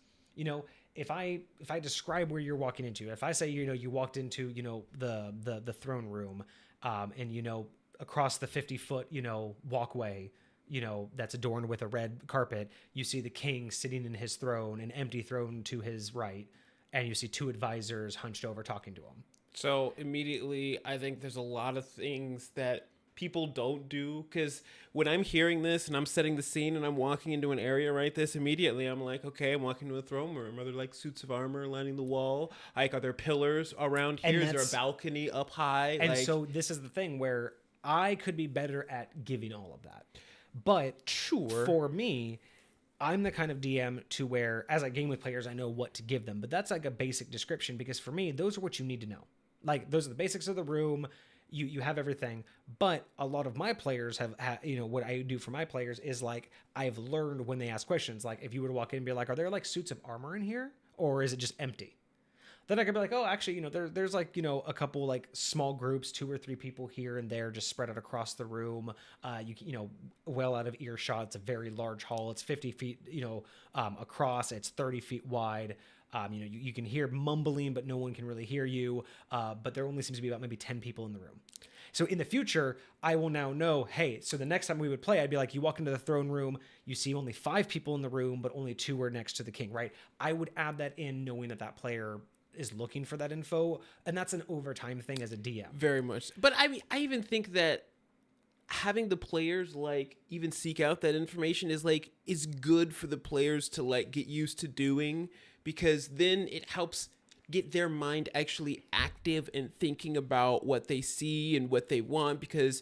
If I describe where you're walking into, if I say, you walked into, the throne room, and, across the 50-foot, walkway, that's adorned with a red carpet, you see the king sitting in his throne, an empty throne to his right. and you see two advisors hunched over talking to him. So immediately, I think there's a lot of things that people don't do, because when I'm hearing this and I'm setting the scene and I'm walking into an area right this immediately, I'm like, okay, I'm walking to a throne room. Are there like suits of armor lining the wall? Like, are there pillars around here? Is there a balcony up high? And so this is the thing where I could be better at giving all of that, but sure, for me, I'm the kind of DM to where, as I game with players, I know what to give them. But that's like a basic description, because for me, those are what you need to know. Like, those are the basics of the room. You have everything. But a lot of my players have what I do for my players is like, I've learned when they ask questions, like if you were to walk in and be like, are there like suits of armor in here? Or is it just empty? Then I could be like, oh, actually, there's like, a couple like small groups, 2 or 3 people here and there, just spread out across the room. Well out of earshot. It's a very large hall. It's 50 feet, across. It's 30 feet wide. You can hear mumbling, but no one can really hear you. But there only seems to be about maybe 10 people in the room. So in the future, I will now know, hey, so the next time we would play, I'd be like, you walk into the throne room, you see only 5 people in the room, but only 2 are next to the king, right? I would add that in, knowing that player is looking for that info, and that's an overtime thing as a DM. Very much. But I mean, I even think that having the players like even seek out that information is good for the players to like get used to doing, because then it helps get their mind actually active and thinking about what they see and what they want, because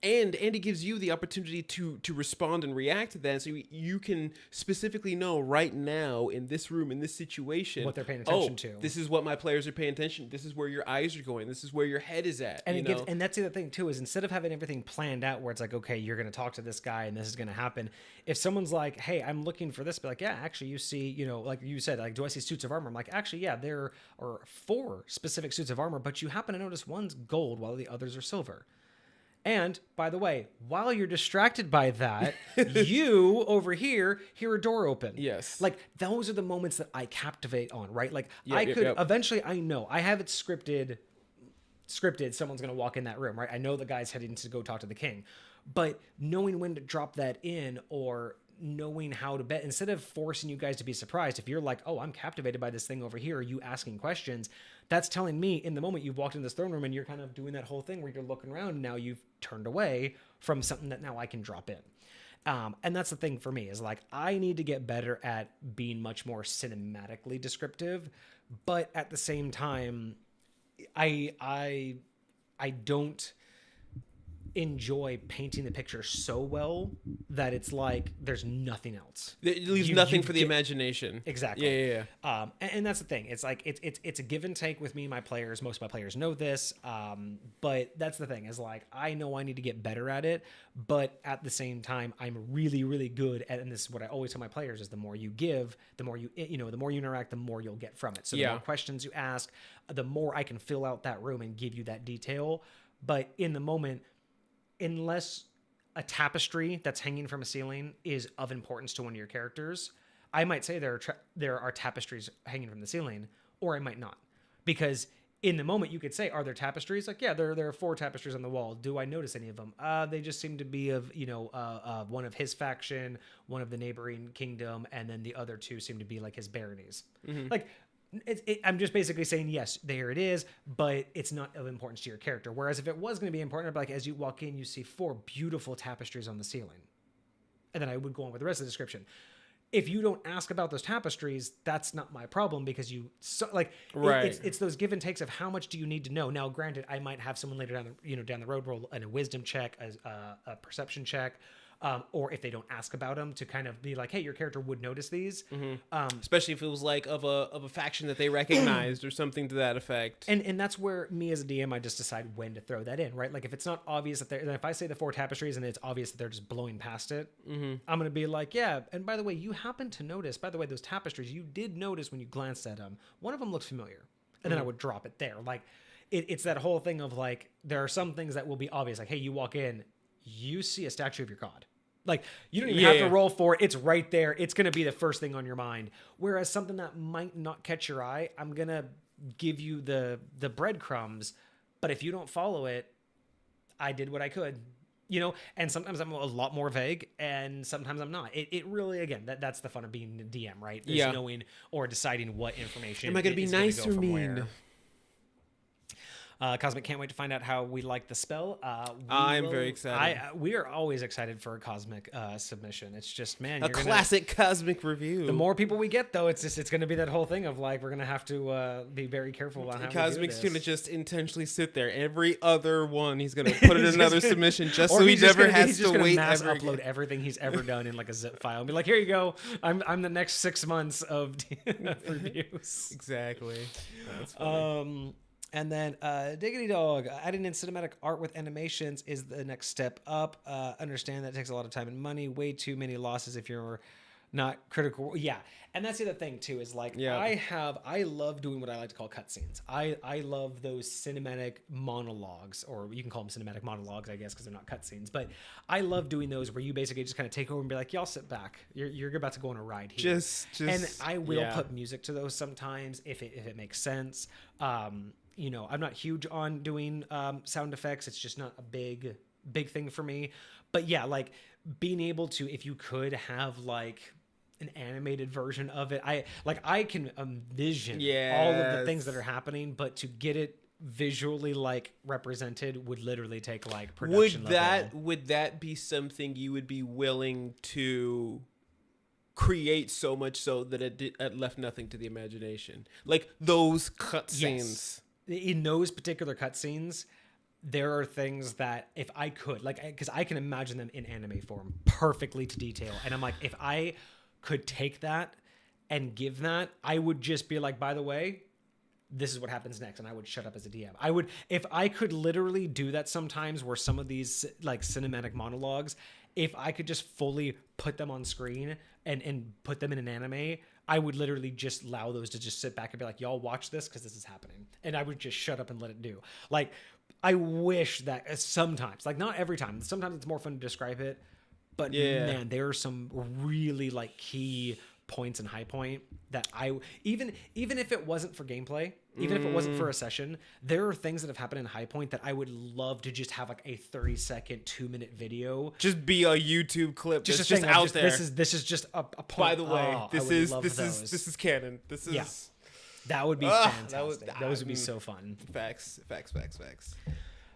and it gives you the opportunity to respond and react to that, so you can specifically know right now in this room, in this situation, what they're paying attention to. This is what my players are paying attention. This is where your eyes are going. This is where your head is at. And and that's the other thing too, is instead of having everything planned out where it's like, okay, you're going to talk to this guy and this is going to happen. If someone's like, hey, I'm looking for this, be like, yeah, actually, you see, like you said, like, do I see suits of armor? I'm like, actually, yeah, there are 4 specific suits of armor, but you happen to notice one's gold while the others are silver. And, by the way, while you're distracted by that, you, over here, hear a door open. Yes. Like, those are the moments that I captivate on, right? Like, eventually, I know, I have it scripted, someone's going to walk in that room, right? I know the guy's heading to go talk to the king. But knowing when to drop that in, or knowing how to bet, instead of forcing you guys to be surprised, if you're like, oh, I'm captivated by this thing over here, you asking questions, that's telling me in the moment you've walked in this throne room and you're kind of doing that whole thing where you're looking around, and now you've turned away from something that now I can drop in. And that's the thing for me, is like, I need to get better at being much more cinematically descriptive, but at the same time, I don't enjoy painting the picture so well that it's like there's nothing else. It leaves nothing for the imagination. Exactly. Yeah. And that's the thing. It's like it's a give and take with me and my players. Most of my players know this. But that's the thing, is like, I know I need to get better at it, but at the same time, I'm really, really good at, and this is what I always tell my players, is the more you give, the more you interact, the more you'll get from it. So the more questions you ask, the more I can fill out that room and give you that detail. But in the moment, unless a tapestry that's hanging from a ceiling is of importance to one of your characters, I might say there are tapestries hanging from the ceiling, or I might not. Because in the moment you could say, are there tapestries? Like, yeah, there are 4 tapestries on the wall. Do I notice any of them? They just seem to be of, one of his faction, one of the neighboring kingdom, and then the other 2 seem to be like his baronies. Mm-hmm. Like, I'm just basically saying, yes, there it is, but it's not of importance to your character. Whereas if it was going to be important, I'd be like, as you walk in, you see 4 beautiful tapestries on the ceiling. And then I would go on with the rest of the description. If you don't ask about those tapestries, that's not my problem, because it's those give and takes of how much do you need to know. Now, granted, I might have someone later down the road roll in a wisdom check, a perception check, or if they don't ask about them, to kind of be like, hey, your character would notice these. Mm-hmm. Especially if it was like of a faction that they recognized or something to that effect. And that's where me as a DM, I just decide when to throw that in, right? Like, if it's not obvious that if I say the 4 tapestries and it's obvious that they're just blowing past it, mm-hmm. I'm going to be like, yeah, and by the way, you happen to notice, those tapestries, you did notice when you glanced at them, one of them looks familiar. And then I would drop it there. Like, it's that whole thing of like, there are some things that will be obvious. Like, hey, you walk in, you see a statue of your god. Like, you don't even have to roll for it. It's right there. It's going to be the first thing on your mind. Whereas something that might not catch your eye, I'm going to give you the breadcrumbs. But if you don't follow it, I did what I could. and sometimes I'm a lot more vague and sometimes I'm not. It really, again, that's the fun of being a DM, right? Is knowing or deciding what information Am I going to be nice or mean? Where. Cosmic can't wait to find out how we like the spell. I'm very excited. We are always excited for a Cosmic submission. It's just, man, a classic Cosmic review. The more people we get, though, it's going to be that whole thing of like we're going to have to be very careful on how Cosmic's going to just intentionally sit there. Every other one, he's going to put in another submission just so he never has to wait. Mass upload everything he's ever done in like a zip file and be like, here you go. I'm the next 6 months of reviews. Exactly. That's funny. And then Diggity Dog, adding in cinematic art with animations is the next step up. Understand that takes a lot of time and money. Way too many losses if you're not critical. Yeah. And that's the other thing too, is like, I love doing what I like to call cutscenes. I love those cinematic monologues, or you can call them cinematic monologues, I guess, because they're not cutscenes. But I love doing those where you basically just kind of take over and be like, y'all sit back. You're about to go on a ride here. Just and I will put music to those sometimes if it makes sense. I'm not huge on doing sound effects. It's just not a big thing for me. But yeah, like being able to, if you could have like an animated version of it, I can envision all of the things that are happening, but to get it visually like represented would literally take like production level. Would that be something you would be willing to create so much so that it left nothing to the imagination? Like those cutscenes. Yes. In those particular cutscenes, there are things that if I could, like, because I can imagine them in anime form perfectly to detail. And I'm like, if I could take that and give that, I would just be like, by the way, this is what happens next. And I would shut up as a DM. If I could literally do that sometimes where some of these like cinematic monologues, if I could just fully put them on screen and put them in an anime, I would literally just allow those to just sit back and be like, y'all watch this because this is happening. And I would just shut up and let it do. Like, I wish that sometimes, like not every time, sometimes it's more fun to describe it. But man, there are some really like key points and high point that even if it wasn't for gameplay, even if it wasn't for a session, there are things that have happened in High Point that I would love to just have like a 30-second, 2-minute video. Just be a YouTube clip just out there. This is just a point. By the way, this is canon. This is that would be fantastic. Those would be so fun. Facts.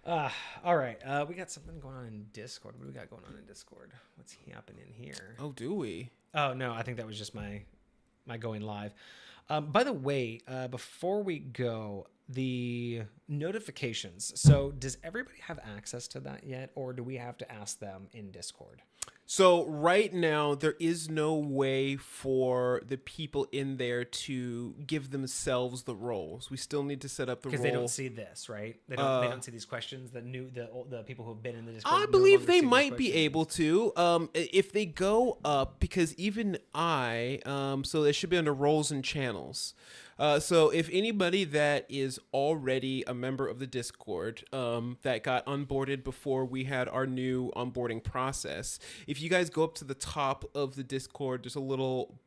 All right. We got something going on in Discord. What do we got going on in Discord? What's happening here? Oh, do we? Oh no, I think that was just my going live. By the way, before we go, the notifications. So does everybody have access to that yet, or do we have to ask them in Discord? So right now, there is no way for the people in there to give themselves the roles. We still need to set up the role. Because they don't see this, right? They don't see these questions. The people who have been in the Discord. I believe they might be able to. If they go up, because even so it should be under roles and channels. So if anybody that is already a member of the Discord that got onboarded before we had our new onboarding process, if you guys go up to the top of the Discord, there's a little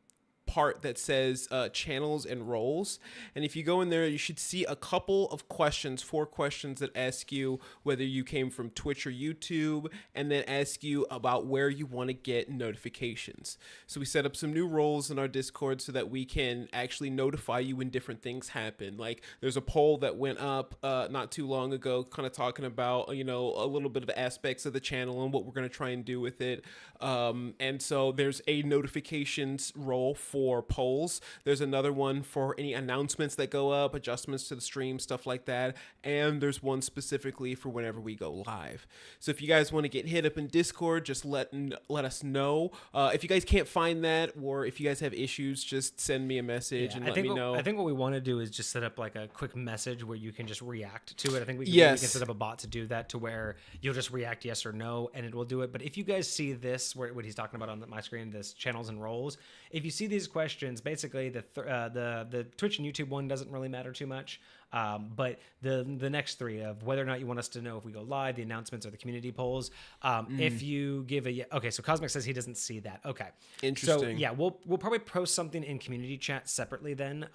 part that says channels and roles, and if you go in there, you should see a couple of questions, 4 questions that ask you whether you came from Twitch or YouTube, and then ask you about where you want to get notifications. So we set up some new roles in our Discord so that we can actually notify you when different things happen. Like there's a poll that went up not too long ago, kind of talking about a little bit of aspects of the channel and what we're going to try and do with it. And so there's a notifications role for polls. There's another one for any announcements that go up, adjustments to the stream, stuff like that. And there's one specifically for whenever we go live. So if you guys want to get hit up in Discord, just let us know. If you guys can't find that, or if you guys have issues, just send me a message and let me know. I think what we want to do is just set up like a quick message where you can just react to it. I think we can set up a bot to do that, to where you'll just react yes or no and it will do it. But if you guys see this, what he's talking about on my screen, this channels and roles, if you see these questions, basically the Twitch and YouTube one doesn't really matter too much. But the next three of whether or not you want us to know if we go live, the announcements, or the community polls. If you give okay, so Cosmic says he doesn't see that. Okay, Interesting. So yeah, we'll probably post something in community chat separately then,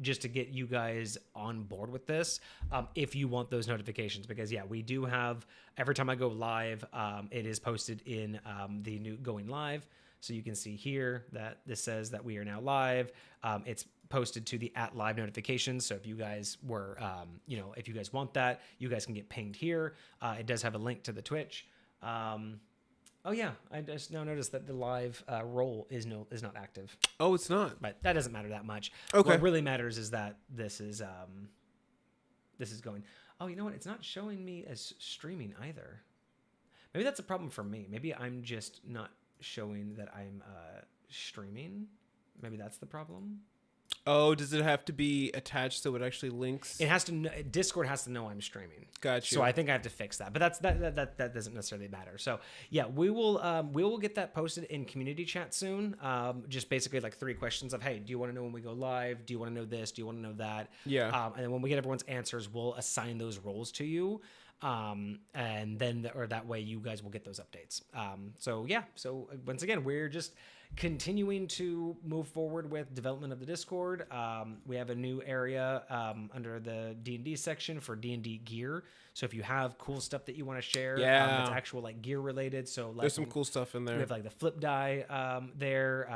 just to get you guys on board with this. If you want those notifications, because yeah, we do have every time I go live, it is posted in the new going live. So you can see here that this says that we are now live. It's posted to the @live notifications. So if you guys were, if you guys want that, you guys can get pinged here. It does have a link to the Twitch. Oh yeah, I just now noticed that the live role is not active. Oh, it's not. But that doesn't matter that much. Okay. What really matters is that this is going. Oh, you know what? It's not showing me as streaming either. Maybe that's a problem for me. Maybe I'm just not showing that I'm streaming. Maybe that's the problem. Oh, does it have to be attached so it actually links? It has to. Discord has to know I'm streaming. Gotcha. So I think I have to fix that. But that doesn't necessarily matter. So yeah, we will get that posted in community chat soon. Just basically like 3 questions of, hey, do you want to know when we go live? Do you want to know this? Do you want to know that? Yeah. And then when we get everyone's answers, we'll assign those roles to you. And then that way you guys will get those updates. So yeah, so once again, we're just continuing to move forward with development of the Discord. We have a new area under the D&D section for D&D gear. So if you have cool stuff that you want to share, that's actual like gear related. So like, there's some cool stuff in there. We have like the flip die there.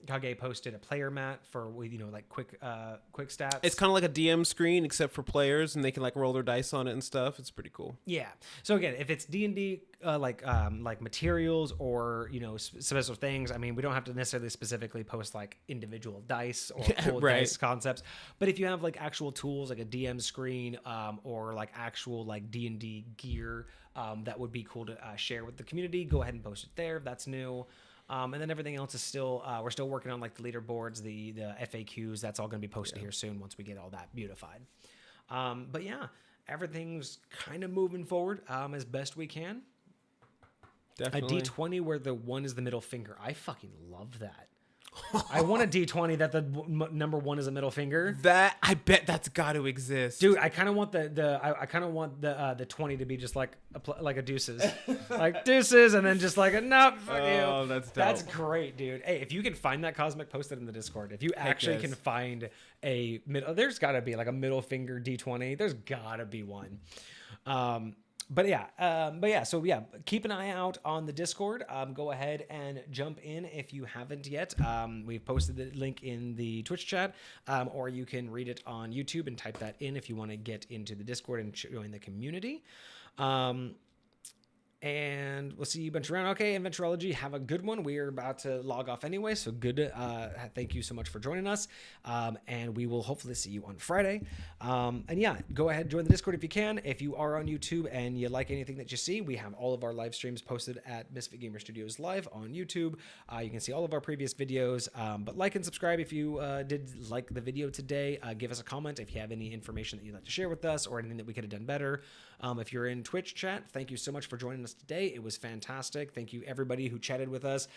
Kage posted a player mat for like quick stats. It's kind of like a DM screen except for players, and they can like roll their dice on it and stuff. It's pretty cool. Yeah. So again, if it's D&D like materials or special things, I mean, we don't have to necessarily specifically post like individual dice or cool right. dice concepts. But if you have like actual tools like a DM screen or like actual like D&D gear that would be cool to share with the community, go ahead and post it there if that's new. And then everything else is still, we're still working on like the leaderboards, the FAQs. That's all going to be posted here soon once we get all that beautified. But yeah, everything's kind of moving forward as best we can. Definitely. A D20 where the 1 is the middle finger. I fucking love that. I want a D20 that the number 1 is a middle finger. That I bet that's got to exist, dude. I kind of want the 20 to be just like a deuces, like deuces, and then just like a nope. Fuck you. Oh, that's dope. That's great, dude. Hey, if you can find that Cosmic, post it in the Discord. If you actually can find a middle, there's got to be like a middle finger D20. There's got to be one. But yeah, so yeah, keep an eye out on the Discord. Go ahead and jump in if you haven't yet. We've posted the link in the Twitch chat, or you can read it on YouTube and type that in if you want to get into the Discord and join the community. And we'll see you a bunch around. Okay, Adventurology, have a good one. We are about to log off anyway, so good. Thank you so much for joining us, and we will hopefully see you on Friday. And yeah, go ahead, join the Discord if you can. If you are on YouTube and you like anything that you see, we have all of our live streams posted at Misfit Gamer Studios Live on YouTube. You can see all of our previous videos, but like and subscribe if you did like the video today. Give us a comment if you have any information that you'd like to share with us or anything that we could have done better. If you're in Twitch chat, thank you so much for joining us today. It was fantastic. Thank you everybody who chatted with us.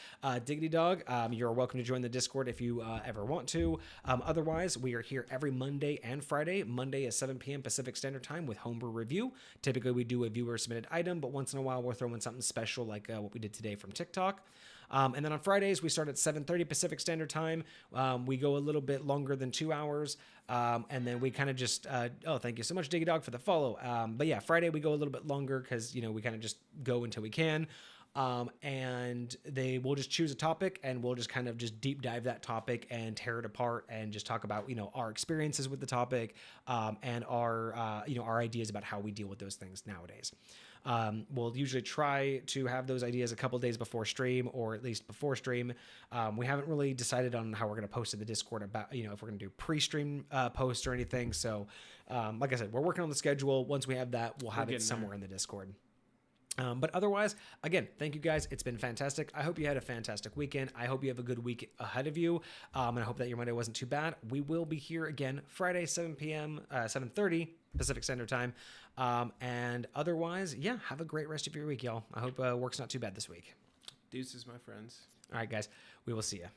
Diggity Dog, you're welcome to join the Discord if you ever want to. Otherwise, we are here every Monday and Friday. Monday is 7 p.m. Pacific Standard Time with Homebrew Review. Typically, we do a viewer submitted item, but once in a while, we're throwing something special like what we did today from TikTok. And then on Fridays, we start at 7:30 Pacific Standard Time. We go a little bit longer than 2 hours. And then we kind of just, thank you so much, Diggy Dog, for the follow. But yeah, Friday we go a little bit longer because, we kind of just go until we can. And we'll just choose a topic and we'll just kind of just deep dive that topic and tear it apart and just talk about, our experiences with the topic, and our ideas about how we deal with those things nowadays. We'll usually try to have those ideas a couple days before stream or at least before stream. We haven't really decided on how we're going to post to the Discord about, if we're going to do pre-stream posts or anything. So, like I said, we're working on the schedule. Once we have that, we'll have it somewhere in the Discord. But otherwise, again, thank you guys. It's been fantastic. I hope you had a fantastic weekend. I hope you have a good week ahead of you. And I hope that your Monday wasn't too bad. We will be here again Friday, 7:30 Pacific Standard Time. And otherwise, yeah, have a great rest of your week, y'all. I hope work's not too bad this week. Deuces, my friends. All right, guys, we will see you.